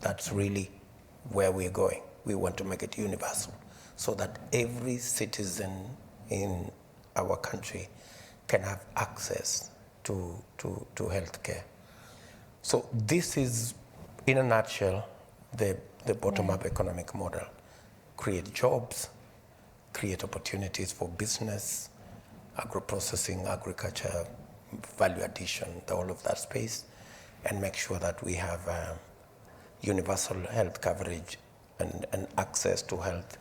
Speaker 8: That's really where we're going. We want to make it universal so that every citizen in our country can have access to health care. So this is, in a nutshell, the bottom-up economic model. Create jobs, create opportunities for business, agro-processing, agriculture, value addition, all of that space, and make sure that we have universal health coverage and access to health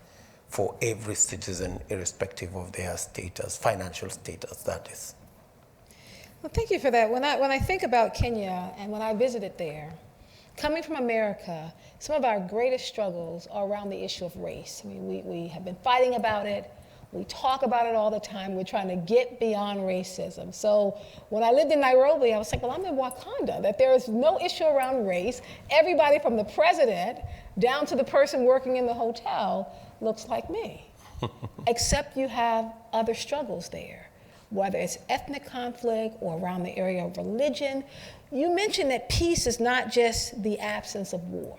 Speaker 8: for every citizen, irrespective of their status, financial status, that is.
Speaker 1: Well, thank you for that. When I think about Kenya and when I visited there, coming from America, some of our greatest struggles are around the issue of race. I mean, we have been fighting about it. We talk about it all the time. We're trying to get beyond racism. So when I lived in Nairobi, I was like, well, I'm in Wakanda, that there is no issue around race. Everybody from the president down to the person working in the hotel looks like me, except you have other struggles there, whether it's ethnic conflict or around the area of religion. You mentioned that peace is not just the absence of war.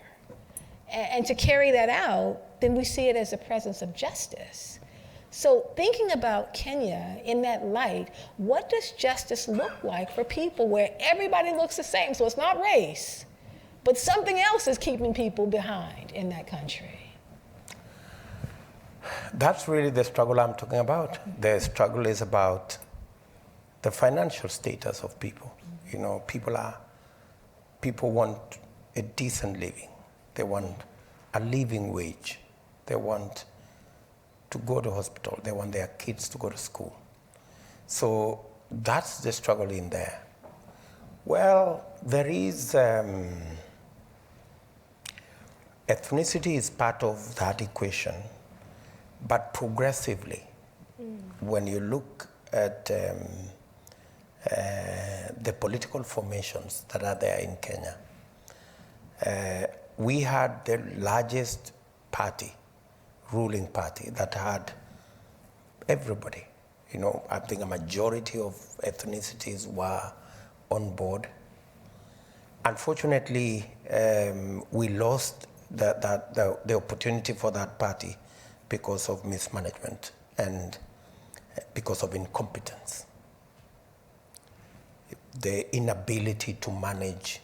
Speaker 1: And to carry that out, then we see it as the presence of justice. So thinking about Kenya in that light, what does justice look like for people where everybody looks the same? So it's not race, but something else is keeping people behind in that country.
Speaker 8: That's really the struggle I'm talking about. The struggle is about the financial status of people. You know, people want a decent living. They want a living wage. They want to go to hospital. They want their kids to go to school. So that's the struggle in there. Well, there is, ethnicity is part of that equation, but progressively, when you look at the political formations that are there in Kenya, we had the largest party, ruling party, that had everybody. You know, I think a majority of ethnicities were on board. Unfortunately, we lost the opportunity for that party because of mismanagement and because of incompetence. The inability to manage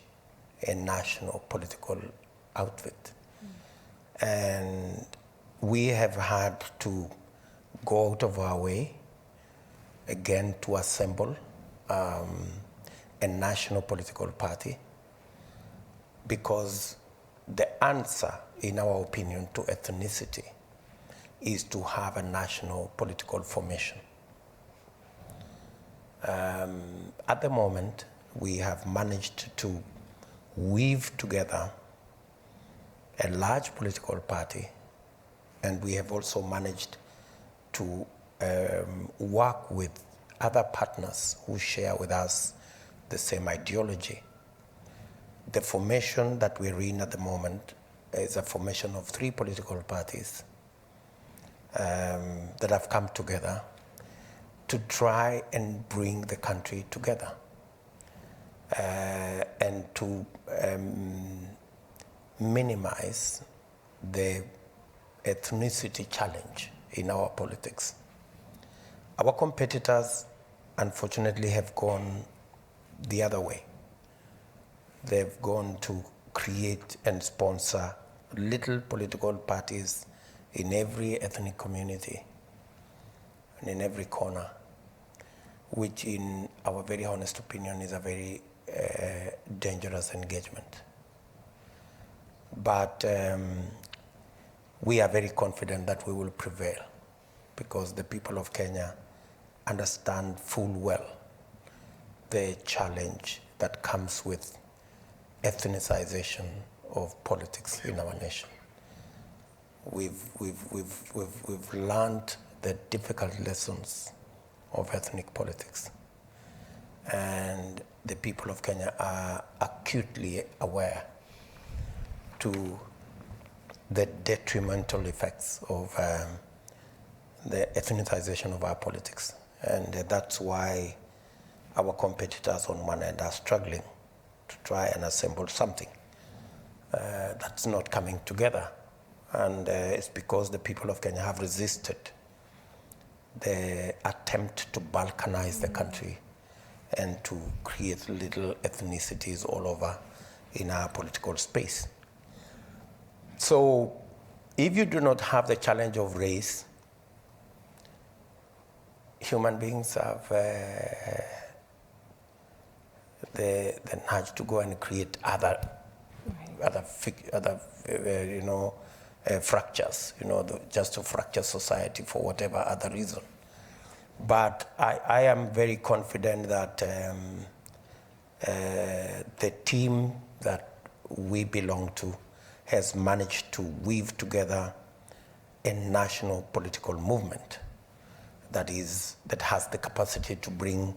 Speaker 8: a national political outfit. And we have had to go out of our way again to assemble a national political party, because the answer, in our opinion, to ethnicity is to have a national political formation. At the moment, we have managed to weave together a large political party, and we have also managed to work with other partners who share with us the same ideology. The formation that we're in at the moment is a formation of 3 political parties that have come together to try and bring the country together and to minimize the ethnicity challenge in our politics. Our competitors, unfortunately, have gone the other way. They've gone to create and sponsor little political parties in every ethnic community and in every corner, which in our very honest opinion is a very dangerous engagement. But we are very confident that we will prevail, because the people of Kenya understand full well the challenge that comes with ethnicization of politics in our nation. We've learned the difficult lessons of ethnic politics, and the people of Kenya are acutely aware to the detrimental effects of the ethnicization of our politics. And that's why our competitors on one end are struggling to try and assemble something that's not coming together. And it's because the people of Kenya have resisted the attempt to balkanize the country and to create little ethnicities all over in our political space. So if you do not have the challenge of race, human beings have the nudge to go and create other fractures, just to fracture society for whatever other reason. But I am very confident that the team that we belong to has managed to weave together a national political movement that has the capacity to bring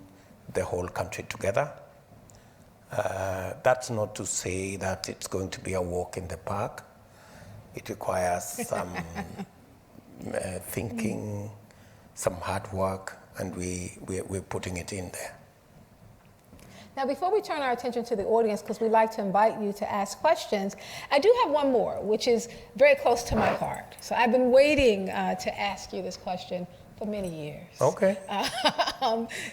Speaker 8: the whole country together. That's not to say that it's going to be a walk in the park. It requires some thinking, some hard work, and we're putting it in there.
Speaker 1: Now, before we turn our attention to the audience, because we like to invite you to ask questions, I do have one more, which is very close to my heart. So I've been waiting to ask you this question for many years.
Speaker 8: Okay.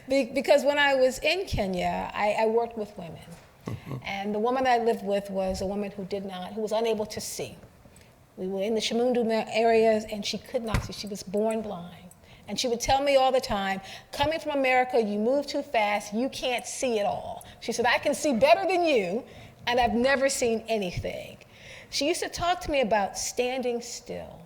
Speaker 1: Because when I was in Kenya, I worked with women. Mm-hmm. And the woman I lived with was a woman who was unable to see. We were in the Shimundu areas, and she could not see. She was born blind. And she would tell me all the time, coming from America, you move too fast, you can't see it all. She said, I can see better than you, and I've never seen anything. She used to talk to me about standing still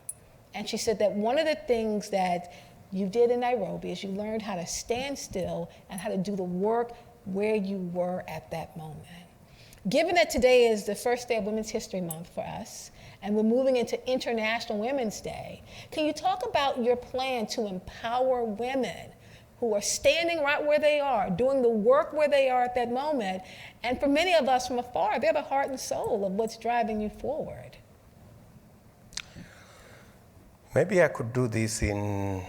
Speaker 1: And she said that one of the things that you did in Nairobi is you learned how to stand still and how to do the work where you were at that moment. Given that today is the first day of Women's History Month for us, and we're moving into International Women's Day, can you talk about your plan to empower women who are standing right where they are, doing the work where they are at that moment, and for many of us from afar, they're the heart and soul of what's driving you forward?
Speaker 8: Maybe I could do this in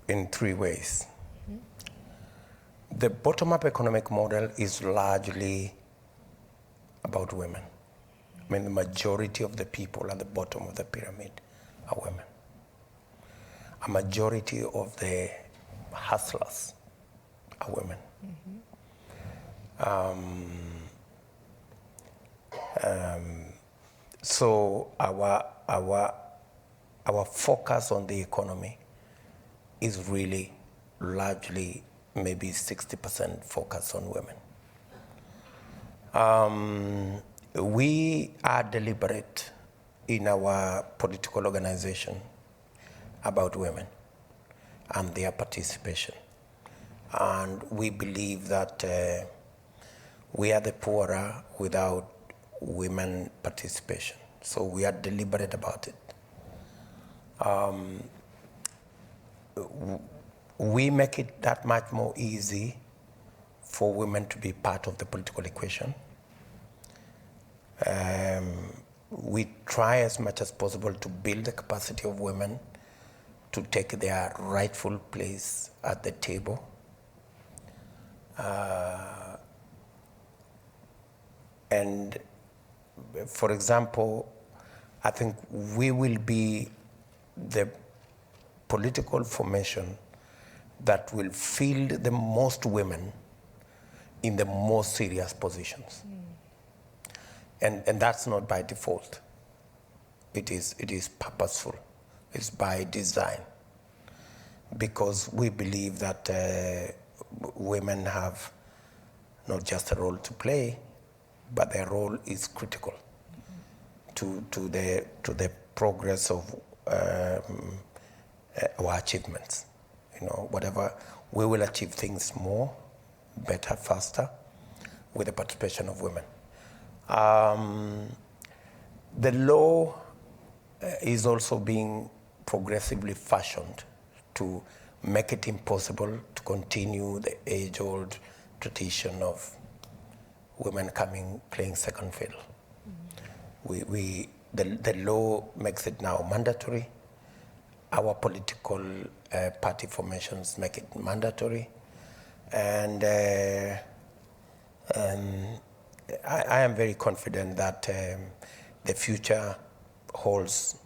Speaker 8: 3 ways. Mm-hmm. The bottom-up economic model is largely about women. I mean, the majority of the people at the bottom of the pyramid are women. A majority of the hustlers are women. Mm-hmm. So our focus on the economy is really largely maybe 60% focus on women. We are deliberate in our political organization about women and their participation. And we believe that we are the poorer without women participation. So we are deliberate about it. We make it that much more easy for women to be part of the political equation. We try as much as possible to build the capacity of women to take their rightful place at the table. And for example, I think we will be the political formation that will field the most women in the most serious positions. And that's not by default. It is purposeful. It's by design. Because we believe that women have not just a role to play, but their role is critical to the progress of our achievements. You know, whatever, we will achieve things more, better, faster, with the participation of women. The law is also being progressively fashioned to make it impossible to continue the age-old tradition of women playing second fiddle. The law makes it now mandatory. Our political party formations make it mandatory. And I am very confident that the future holds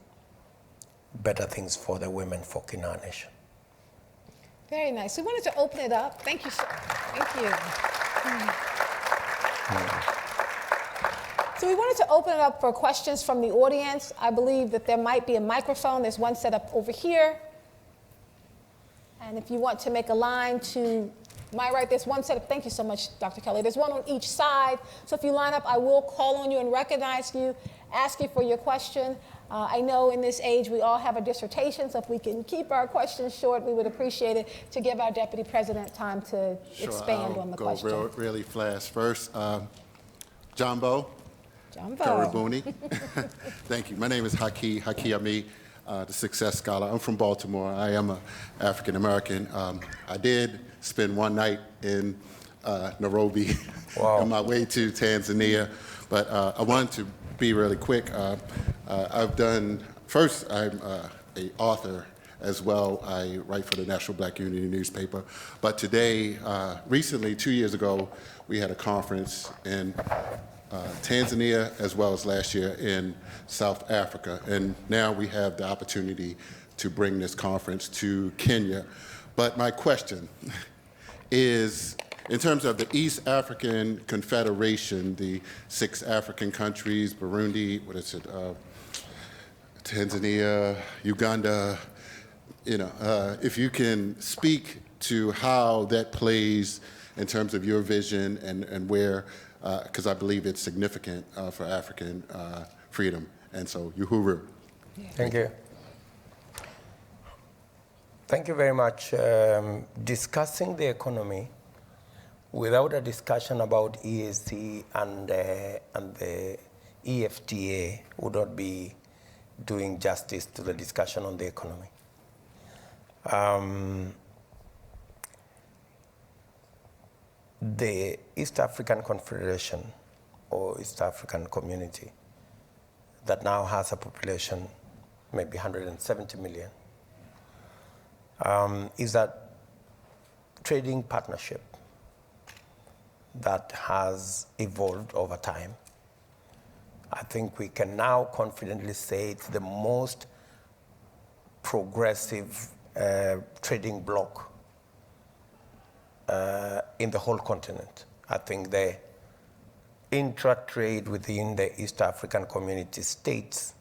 Speaker 8: better things for the women folk in our nation.
Speaker 1: Very nice. We wanted to open it up. Thank you. Thank you. So we wanted to open it up for questions from the audience. I believe that there might be a microphone. There's one set up over here. And if you want to make a line to my right, there's one set up. Thank you so much, Dr. Kelly. There's one on each side. So if you line up, I will call on you and recognize you, ask you for your question. I know in this age we all have a dissertation, so if we can keep our questions short, we would appreciate it to give our Deputy President time to expand on the question.
Speaker 9: I'll go really fast. First, Jumbo.
Speaker 1: Jumbo.
Speaker 9: Karibuni. Thank you. My name is Haki Ami, the Success Scholar. I'm from Baltimore. I am an African American. I did spend one night in Nairobi on my way to Tanzania, but I wanted to be really quick. I'm an author as well. I write for the National Black Unity newspaper. But today, recently, 2 years ago, we had a conference in Tanzania as well as last year in South Africa. And now we have the opportunity to bring this conference to Kenya. But my question is, in terms of the East African Confederation, the 6 African countries, Burundi, Tanzania, Uganda, if you can speak to how that plays in terms of your vision and where, because I believe it's significant for African freedom. And so, Uhuru.
Speaker 8: Thank you. Thank you very much. Discussing the economy without a discussion about EAC and the EFTA would not be doing justice to the discussion on the economy. The East African Confederation or East African Community that now has a population maybe 170 million is a trading partnership that has evolved over time. I think we can now confidently say it's the most progressive trading bloc in the whole continent. I think the intra-trade within the East African Community states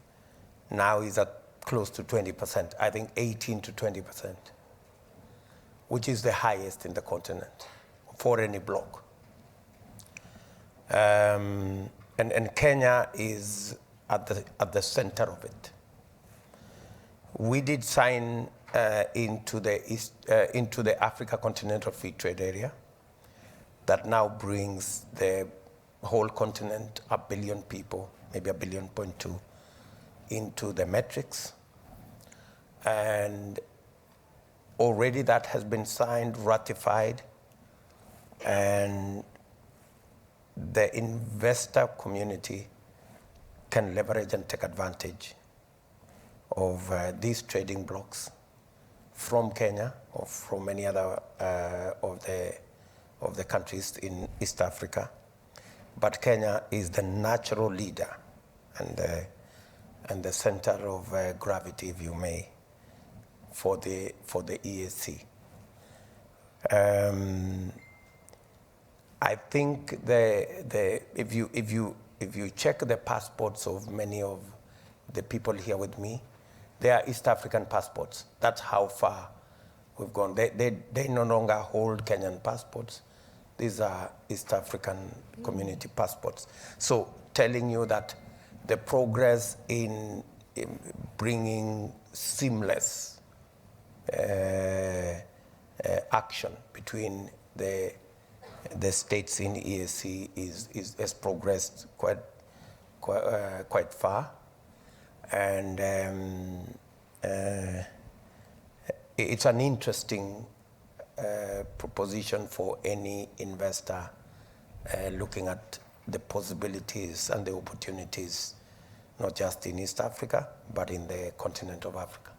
Speaker 8: now is at close to 20%, I think 18 to 20%, which is the highest in the continent for any bloc. And Kenya is at the center of it. We did sign into the Africa Continental Free Trade Area that now brings the whole continent, 1 billion people, maybe 1.2 billion, into the metrics. And already that has been signed, ratified, and the investor community can leverage and take advantage of these trading blocks from Kenya or from any other of the countries in East Africa. But Kenya is the natural leader and the center of gravity, if you may, for the EAC. I think if you check the passports of many of the people here with me, they are East African passports. That's how far we've gone. They no longer hold Kenyan passports. These are East African community passports. So telling you that the progress in bringing seamless action between the states in EAC has progressed quite far, and it's an interesting proposition for any investor looking at the possibilities and the opportunities, not just in East Africa, but in the continent of Africa.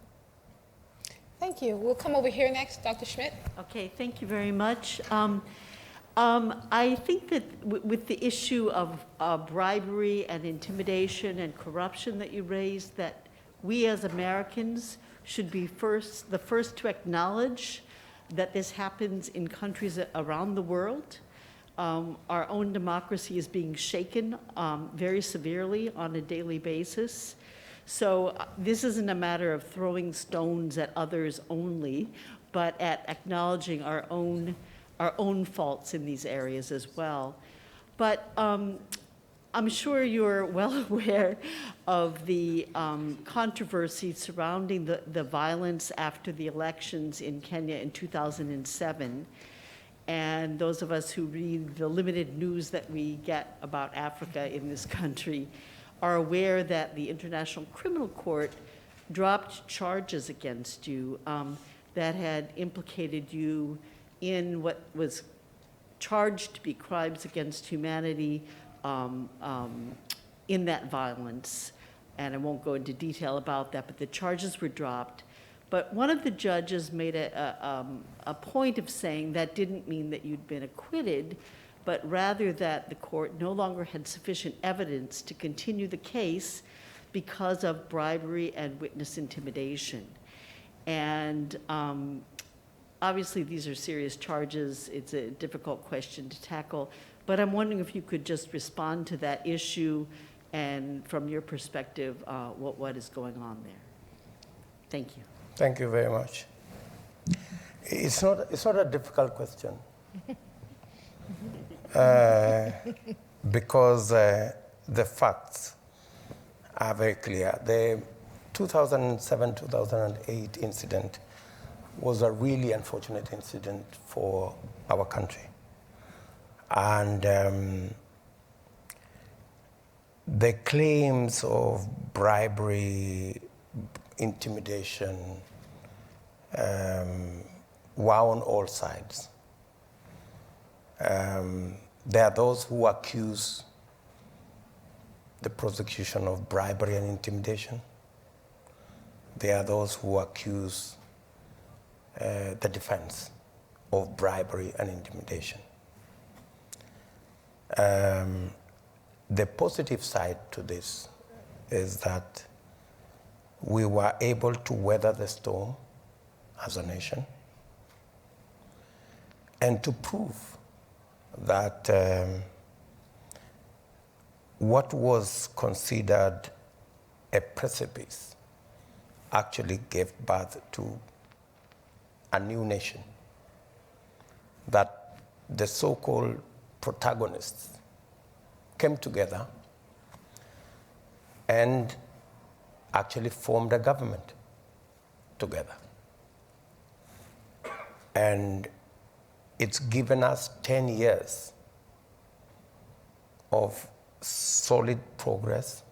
Speaker 1: Thank you. We'll come over here next, Dr. Schmidt.
Speaker 10: Okay, thank you very much. I think that with the issue of bribery and intimidation and corruption that you raised, that we as Americans should be the first to acknowledge that this happens in countries around the world. Our own democracy is being shaken very severely on a daily basis. So this isn't a matter of throwing stones at others only, but at acknowledging our own faults in these areas as well. But I'm sure you're well aware of the controversy surrounding the violence after the elections in Kenya in 2007. And those of us who read the limited news that we get about Africa in this country are aware that the International Criminal Court dropped charges against you that had implicated you in what was charged to be crimes against humanity in that violence. And I won't go into detail about that, but the charges were dropped. But one of the judges made a point of saying that didn't mean that you'd been acquitted, but rather that the court no longer had sufficient evidence to continue the case because of bribery and witness intimidation. And obviously, these are serious charges. It's a difficult question to tackle. But I'm wondering if you could just respond to that issue and, from your perspective, what is going on there. Thank you.
Speaker 8: Thank you very much. It's not a difficult question because the facts are very clear. The 2007-2008 incident was a really unfortunate incident for our country. And the claims of bribery, intimidation, were on all sides. There are those who accuse the prosecution of bribery and intimidation. There are those who accuse the defense of bribery and intimidation. The positive side to this is that we were able to weather the storm as a nation and to prove that what was considered a precipice actually gave birth to a new nation, that the so-called protagonists came together and actually formed a government together. And it's given us 10 years of solid progress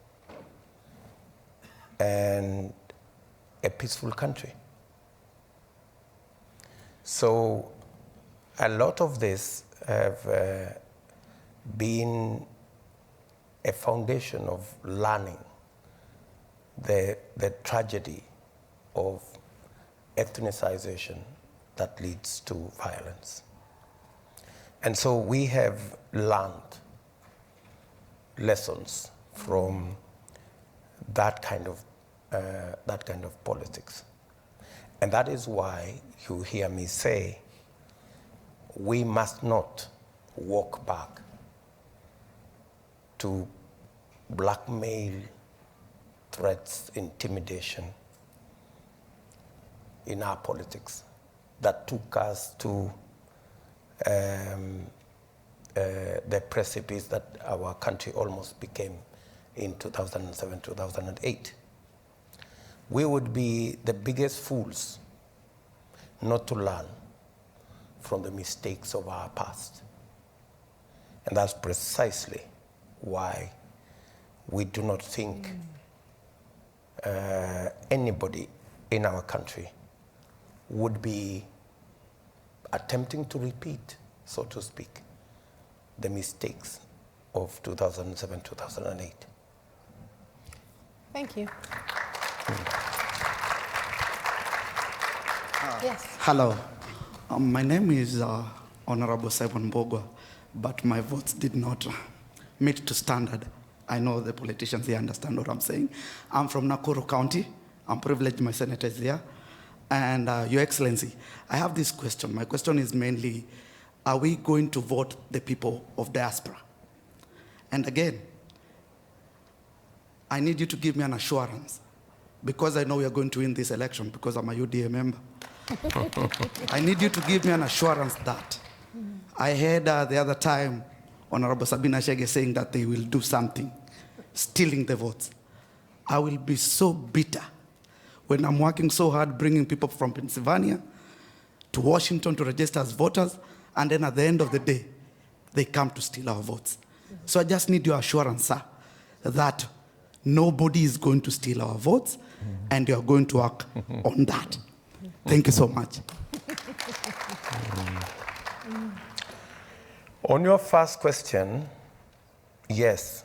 Speaker 8: and a peaceful country. So a lot of this have been a foundation of learning the tragedy of ethnicization that leads to violence. And so we have learned lessons from that kind of politics. And that is why you hear me say we must not walk back to blackmail, threats, intimidation in our politics that took us to the precipice that our country almost became in 2007, 2008. We would be the biggest fools not to learn from the mistakes of our past. And that's precisely why we do not think anybody in our country would be attempting to repeat, so to speak, the mistakes of 2007, 2008.
Speaker 1: Thank you. Yes.
Speaker 11: Hello. My name is Honorable Simon Mbogwa, but my votes did not meet to standard. I know the politicians, they understand what I'm saying. I'm from Nakuru County. I'm privileged my senator is there. And Your Excellency, I have this question. My question is mainly, are we going to vote the people of diaspora? And again, I need you to give me an assurance, because I know we are going to win this election because I'm a UDA member. I need you to give me an assurance that I heard the other time Honorable Sabina Chege saying that they will do something, stealing the votes. I will be so bitter when I'm working so hard bringing people from Pennsylvania to Washington to register as voters, and then at the end of the day, they come to steal our votes. So I just need your assurance, sir, that nobody is going to steal our votes, and you are going to work on that. Thank you so much.
Speaker 8: On your first question, yes.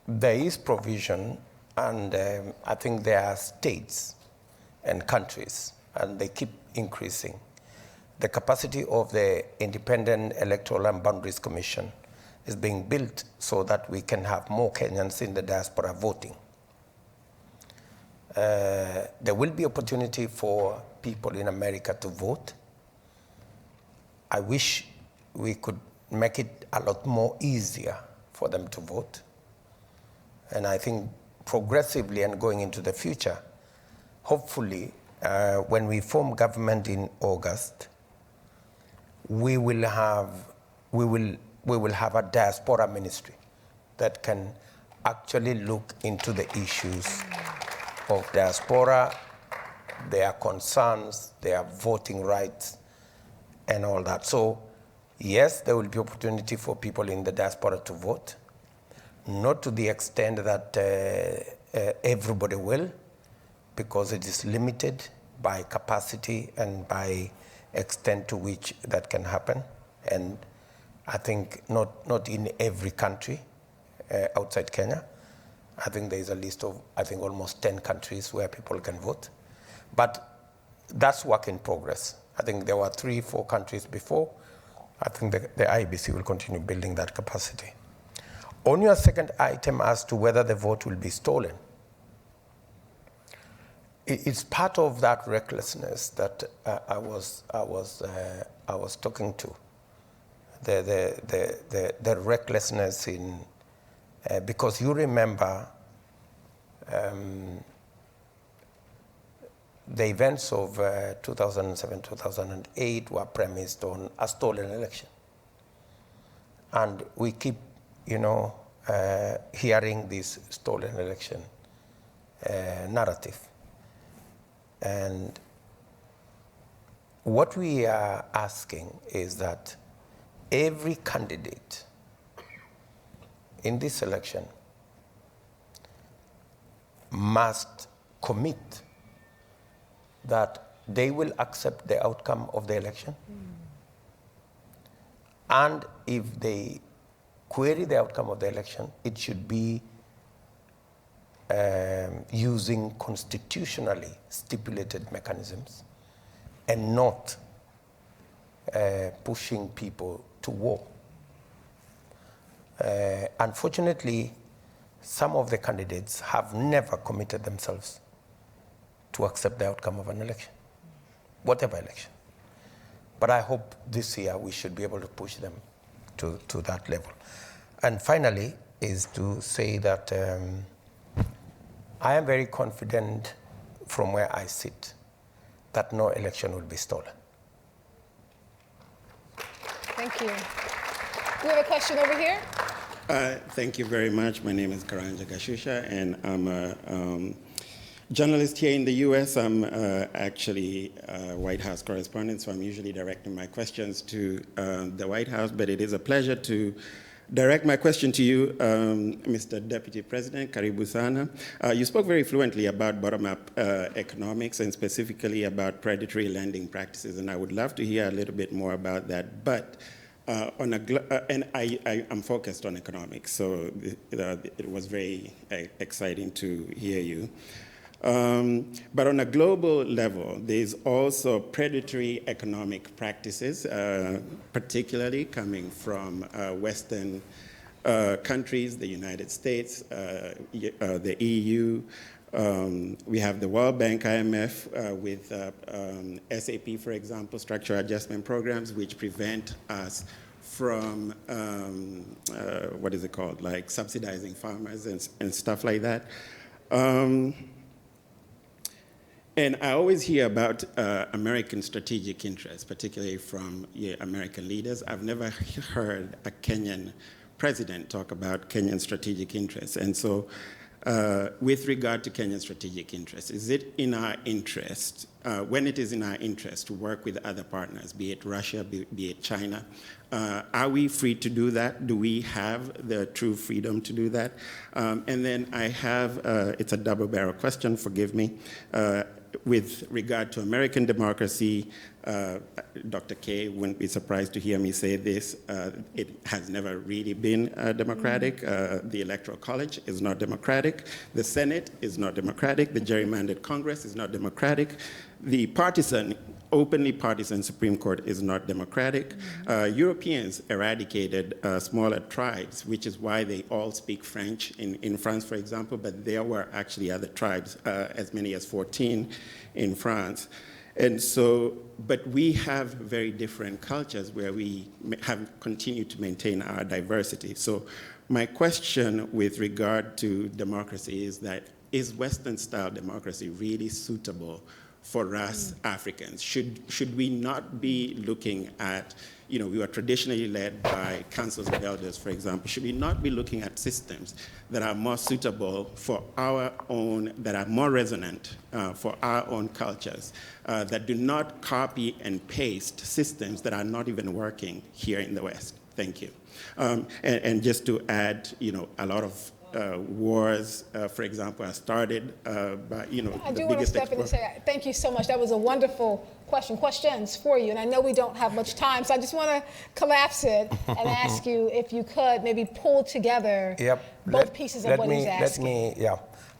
Speaker 8: There is provision, and I think there are states and countries, and they keep increasing. The capacity of the Independent Electoral and Boundaries Commission is being built so that we can have more Kenyans in the diaspora voting. There will be opportunity for people in America to vote. I wish we could make it a lot more easier for them to vote. And I think progressively and going into the future, hopefully, when we form government in August, we will have a diaspora ministry that can actually look into the issues of diaspora, their concerns, their voting rights, and all that. So, yes, there will be opportunity for people in the diaspora to vote, not to the extent that everybody will, because it is limited by capacity and by extent to which that can happen. And I think not in every country outside Kenya. I think there is a list of, I think, almost 10 countries where people can vote. But that's work in progress. I think there were 3-4 countries before. I think the IEBC will continue building that capacity. On your second item as to whether the vote will be stolen, it's part of that recklessness that I was talking to. The recklessness in because you remember the events of 2007, 2008 were premised on a stolen election. And we keep, hearing this stolen election narrative. And what we are asking is that every candidate in this election must commit that they will accept the outcome of the election. And if they query the outcome of the election, it should be using constitutionally stipulated mechanisms and not pushing people to war. Unfortunately, some of the candidates have never committed themselves to accept the outcome of an election, whatever election. But I hope this year we should be able to push them to that level. And finally, is to say that I am very confident from where I sit that no election will be stolen.
Speaker 1: Thank you. We have a question over here.
Speaker 12: Thank you very much. My name is Karanja Gashusha, and I'm a journalist here in the U.S. I'm actually a White House correspondent, so I'm usually directing my questions to the White House, but it is a pleasure to direct my question to you, Mr. Deputy President. Karibu sana. You spoke very fluently about bottom-up economics and specifically about predatory lending practices, and I would love to hear a little bit more about that. But I'm focused on economics, so it was very exciting to hear you. But on a global level, there's also predatory economic practices, particularly coming from Western countries, the United States, the EU. We have the World Bank, IMF, with SAP, for example, structural adjustment programs, which prevent us from, like subsidizing farmers and stuff like that. And I always hear about American strategic interests, particularly from American leaders. I've never heard a Kenyan president talk about Kenyan strategic interests. And so with regard to Kenyan strategic interests, is it in our interest, when it is in our interest to work with other partners, be it Russia, be it China, are we free to do that? Do we have the true freedom to do that? And then I have, it's a double-barrel question, forgive me. With regard to American democracy, Dr. K wouldn't be surprised to hear me say this. It has never really been democratic. The Electoral College is not democratic. The Senate is not democratic. The gerrymandered Congress is not democratic. The openly partisan Supreme Court is not democratic. Europeans eradicated smaller tribes, which is why they all speak French in France, for example, but there were actually other tribes, as many as 14 in France. And so, but we have very different cultures where we have continued to maintain our diversity. So my question with regard to democracy is that, is Western-style democracy really suitable for us Africans? Should we not be looking at, we were traditionally led by councils of elders, for example. Should we not be looking at systems that are more suitable for our own, that are more resonant for our own cultures, that do not copy and paste systems that are not even working here in the West? Thank you. And just to add, a lot of wars, for example, are started by,
Speaker 1: I do want to step in and say thank you so much. That was a wonderful questions for you. And I know we don't have much time, so I just want to collapse it and ask you if you could maybe pull together both pieces of what he's asking.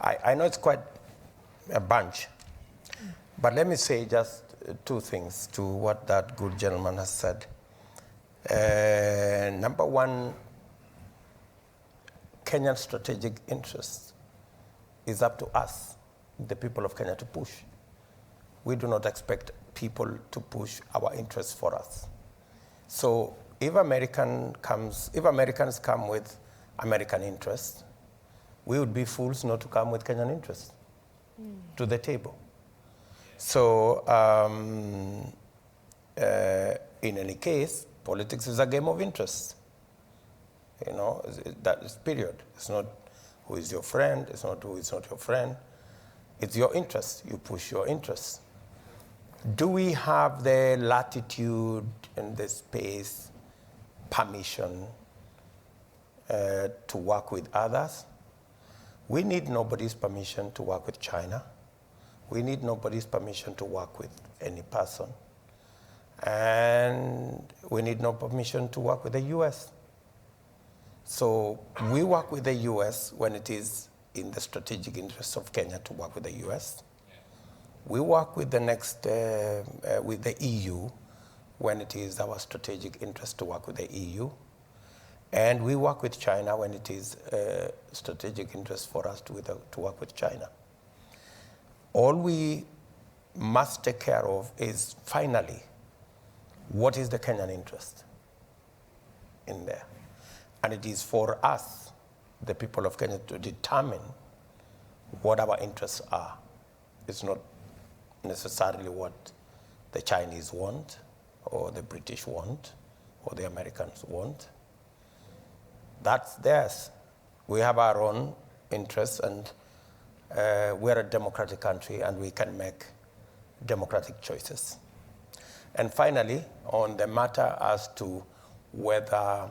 Speaker 8: I know it's quite a bunch, but let me say just two things to what that good gentleman has said. Number one, Kenya's strategic interest is up to us, the people of Kenya, to push. We do not expect people to push our interests for us. So if Americans come with American interests, we would be fools not to come with Kenyan interests to the table. So in any case, politics is a game of interests. That is period. It's not who is your friend, it's not who is not your friend. It's your interest. You push your interests. Do we have the latitude and the space, permission to work with others? We need nobody's permission to work with China. We need nobody's permission to work with any person. And we need no permission to work with the US. So we work with the US when it is in the strategic interest of Kenya to work with the US. We work with with the EU when it is our strategic interest to work with the EU. And we work with China when it is a strategic interest for us to work with China. All we must take care of is finally, what is the Kenyan interest in there? And it is for us, the people of Kenya, to determine what our interests are. It's not necessarily what the Chinese want, or the British want, or the Americans want. That's theirs. We have our own interests, and we're a democratic country, and we can make democratic choices. And finally, on the matter as to whether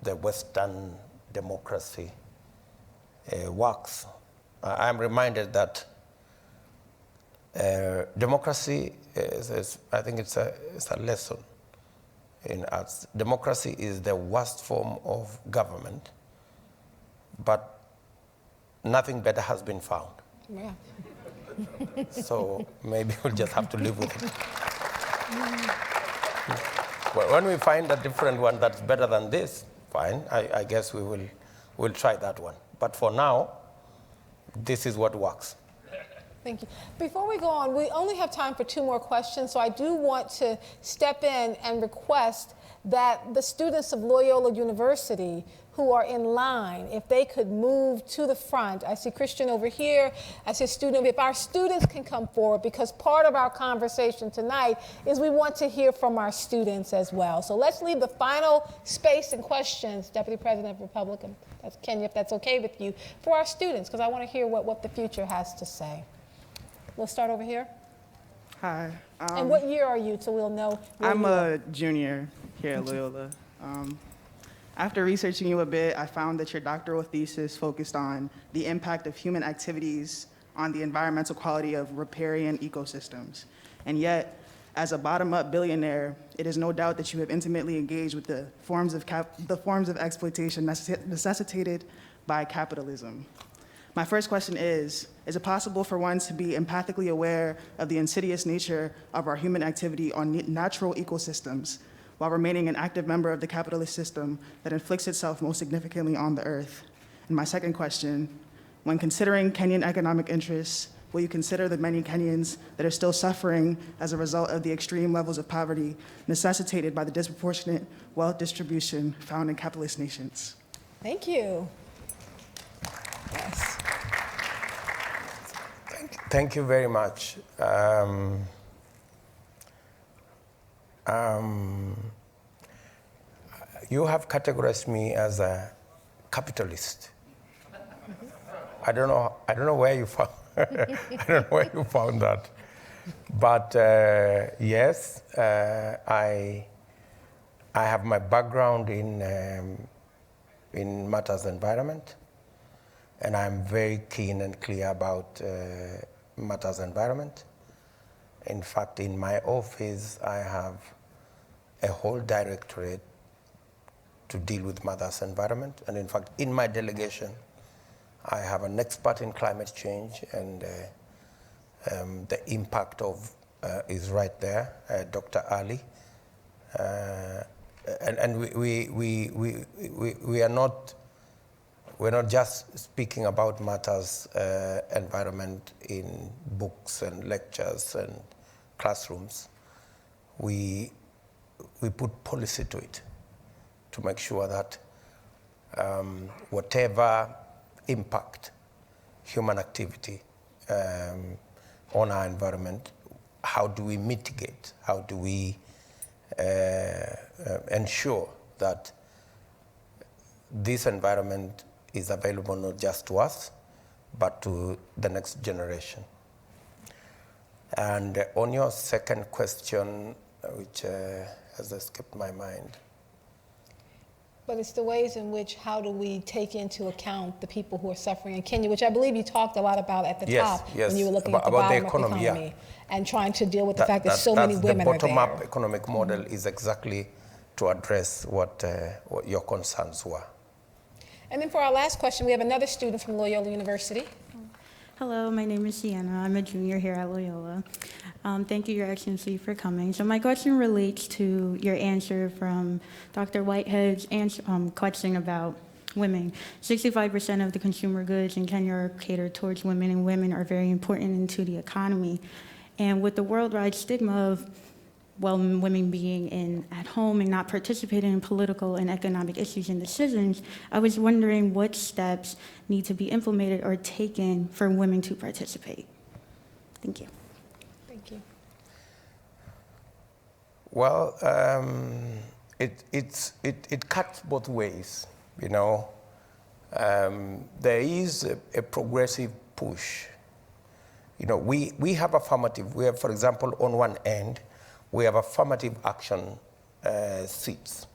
Speaker 8: the Western democracy works, I'm reminded that democracy is, I think it's a lesson in us. Democracy is the worst form of government, but nothing better has been found.
Speaker 1: Yeah.
Speaker 8: So maybe we'll just have to live with it. Well, when we find a different one that's better than this, fine. I guess we'll try that one. But for now, this is what works.
Speaker 1: Thank you. Before we go on, we only have time for 2 more questions, so I do want to step in and request that the students of Loyola University who are in line, if they could move to the front. I see Christian over here. I see a student. If our students can come forward, because part of our conversation tonight is we want to hear from our students as well. So let's leave the final space and questions, Deputy President of Republican, that's Kenya, if that's okay with you, for our students, because I want to hear what the future has to say. We'll start over here.
Speaker 13: Hi.
Speaker 1: And what year are you, so we'll know?
Speaker 13: I'm a junior here at Loyola. After researching you a bit, I found that your doctoral thesis focused on the impact of human activities on the environmental quality of riparian ecosystems. And yet, as a bottom-up billionaire, it is no doubt that you have intimately engaged with the forms of exploitation necessitated by capitalism. My first question is it possible for one to be empathically aware of the insidious nature of our human activity on natural ecosystems while remaining an active member of the capitalist system that inflicts itself most significantly on the earth? And my second question, when considering Kenyan economic interests, will you consider the many Kenyans that are still suffering as a result of the extreme levels of poverty necessitated by the disproportionate wealth distribution found in capitalist nations?
Speaker 1: Thank you. Yes.
Speaker 8: Thank you very much. You have categorized me as a capitalist. I don't know where you found I don't know where you found that. But yes, I have my background in matters environment, and I'm very keen and clear about matters environment. In fact, in my office, I have a whole directorate to deal with matters environment. And in fact, in my delegation, I have an expert in climate change, and the impact of is right there, Dr. Ali. And we are not, we're not just speaking about matters environment in books and lectures and classrooms. We put policy to it to make sure that whatever impact human activity on our environment, how do we mitigate? How do we ensure that this environment is available not just to us, but to the next generation? And on your second question, which has escaped my mind.
Speaker 1: But it's the ways in which, how do we take into account the people who are suffering in Kenya, which I believe you talked a lot about at the top when you were looking at the bottom of the economy, and trying to deal with the fact that so many women are there.
Speaker 8: The bottom-up economic model is exactly to address what your concerns were.
Speaker 1: And then for our last question, we have another student from Loyola University.
Speaker 14: Hello, my name is Sienna. I'm a junior here at Loyola. Thank you, Your Excellency, for coming. So my question relates to your answer from Dr. Whitehead's question about women. 65% of the consumer goods in Kenya are catered towards women, and women are very important into the economy. And with the worldwide stigma of, well, women being at home and not participating in political and economic issues and decisions, I was wondering what steps need to be implemented or taken for women to participate. Thank you.
Speaker 1: Thank you.
Speaker 8: Well, it cuts both ways, you know. There is a progressive push. You know, we have affirmative. We have, for example, on one end, we have affirmative action seats.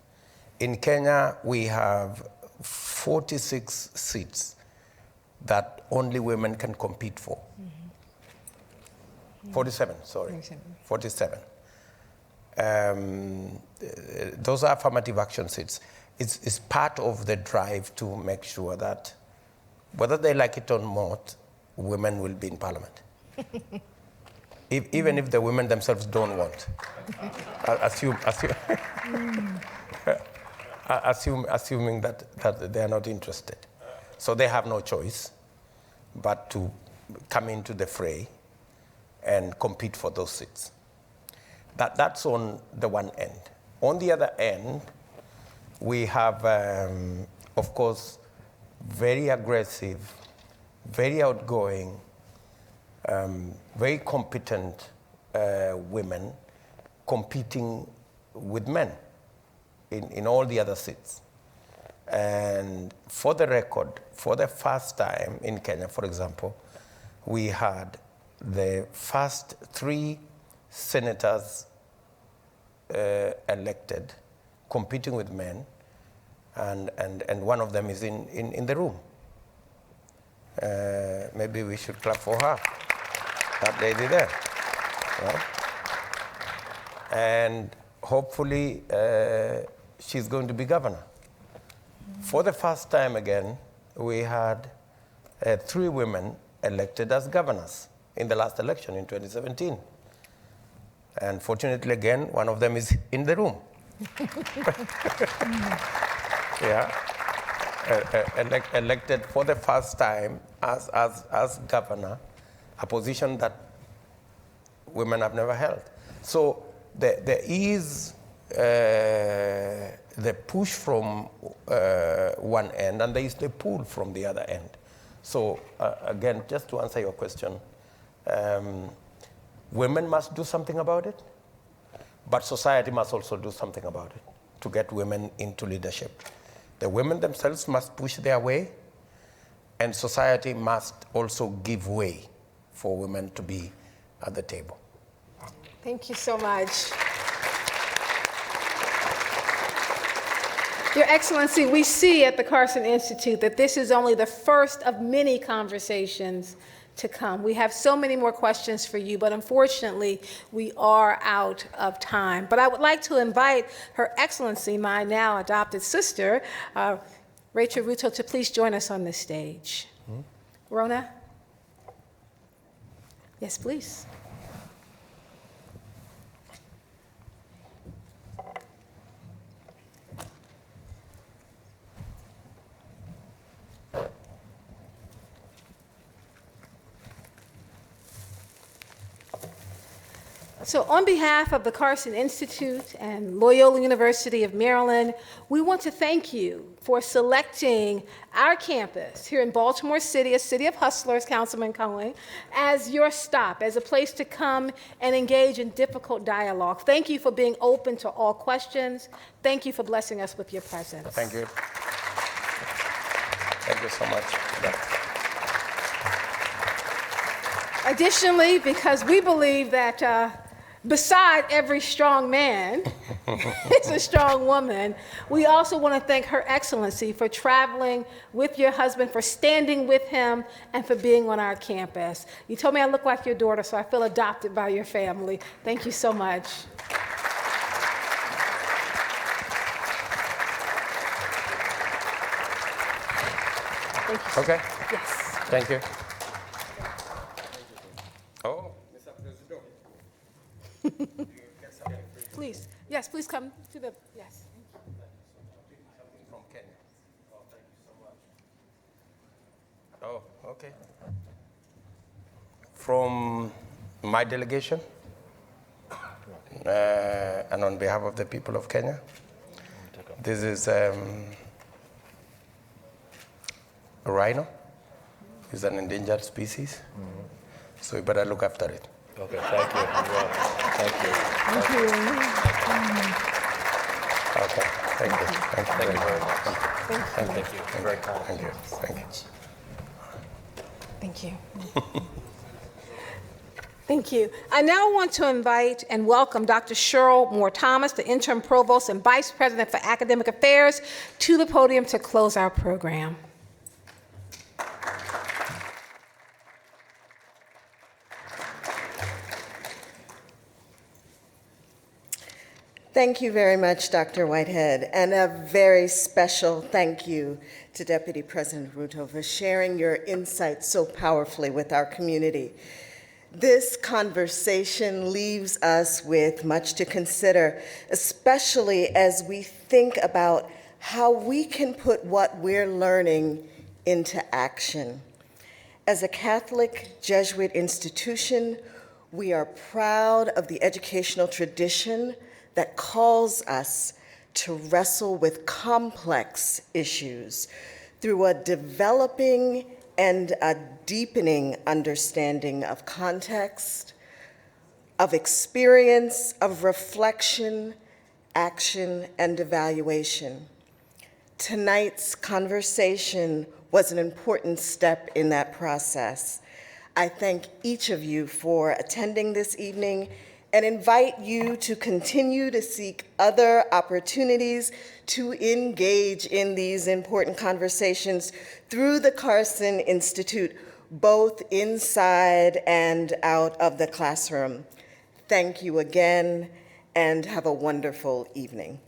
Speaker 8: In Kenya, we have 46 seats that only women can compete for. Mm-hmm. 47, sorry. 47. Those are affirmative action seats. It's part of the drive to make sure that, whether they like it or not, women will be in parliament. Even if the women themselves don't want. Assuming that they are not interested. So they have no choice but to come into the fray and compete for those seats. That's on the one end. On the other end, we have, of course, very aggressive, very outgoing, very competent women competing with men in all the other seats. And for the record, for the first time in Kenya, for example, we had the first 3 senators elected competing with men, and one of them is in the room. Maybe we should clap for her, that lady there. Right? And hopefully she's going to be governor. For the first time again, we had 3 women elected as governors in the last election in 2017. And fortunately, again, one of them is in the room. Yeah. Elected for the first time as governor, a position that women have never held. So there is the push from one end, and there is the pull from the other end. So again, just to answer your question, Women must do something about it, but society must also do something about it to get women into leadership. The women themselves must push their way, and society must also give way for women to be at the table.
Speaker 1: Thank you so much. Your Excellency, we see at the Karson Institute that this is only the first of many conversations to come. We have so many more questions for you, but unfortunately, we are out of time. But I would like to invite Her Excellency, my now adopted sister, Rachel Ruto, to please join us on this stage. Rona? Yes, please. So on behalf of the Karson Institute and Loyola University of Maryland, we want to thank you for selecting our campus here in Baltimore City, a city of hustlers, Councilman Cohen, as your stop, as a place to come and engage in difficult dialogue. Thank you for being open to all questions. Thank you for blessing us with your presence.
Speaker 8: Thank you. Thank you so much.
Speaker 1: Additionally, because we believe that beside every strong man is a strong woman, we also want to thank Her Excellency for traveling with your husband, for standing with him, and for being on our campus. You told me I look like your daughter, so I feel adopted by your family. Thank you so much. Thank you.
Speaker 8: Okay.
Speaker 1: Yes.
Speaker 8: Thank you. Oh.
Speaker 1: Please, yes, please come to the, yes.
Speaker 8: From Kenya. Oh, okay. From my delegation, and on behalf of the people of Kenya, this is a rhino. It's an endangered species, so you better look after it.
Speaker 3: Okay, thank you. Thank you.
Speaker 1: Thank you.
Speaker 8: Okay, thank you. Thank you very much.
Speaker 3: Thank you. Very kind.
Speaker 8: Thank you. Thank you.
Speaker 1: Thank you. Thank you. I now want to invite and welcome Dr. Cheryl Moore Thomas, the Interim Provost and Vice President for Academic Affairs, to the podium to close our program.
Speaker 15: Thank you very much, Dr. Whitehead, and a very special thank you to Deputy President Ruto for sharing your insights so powerfully with our community. This conversation leaves us with much to consider, especially as we think about how we can put what we're learning into action. As a Catholic Jesuit institution, we are proud of the educational tradition that calls us to wrestle with complex issues through a developing and a deepening understanding of context, of experience, of reflection, action, and evaluation. Tonight's conversation was an important step in that process. I thank each of you for attending this evening and invite you to continue to seek other opportunities to engage in these important conversations through the Karson Institute, both inside and out of the classroom. Thank you again, and have a wonderful evening.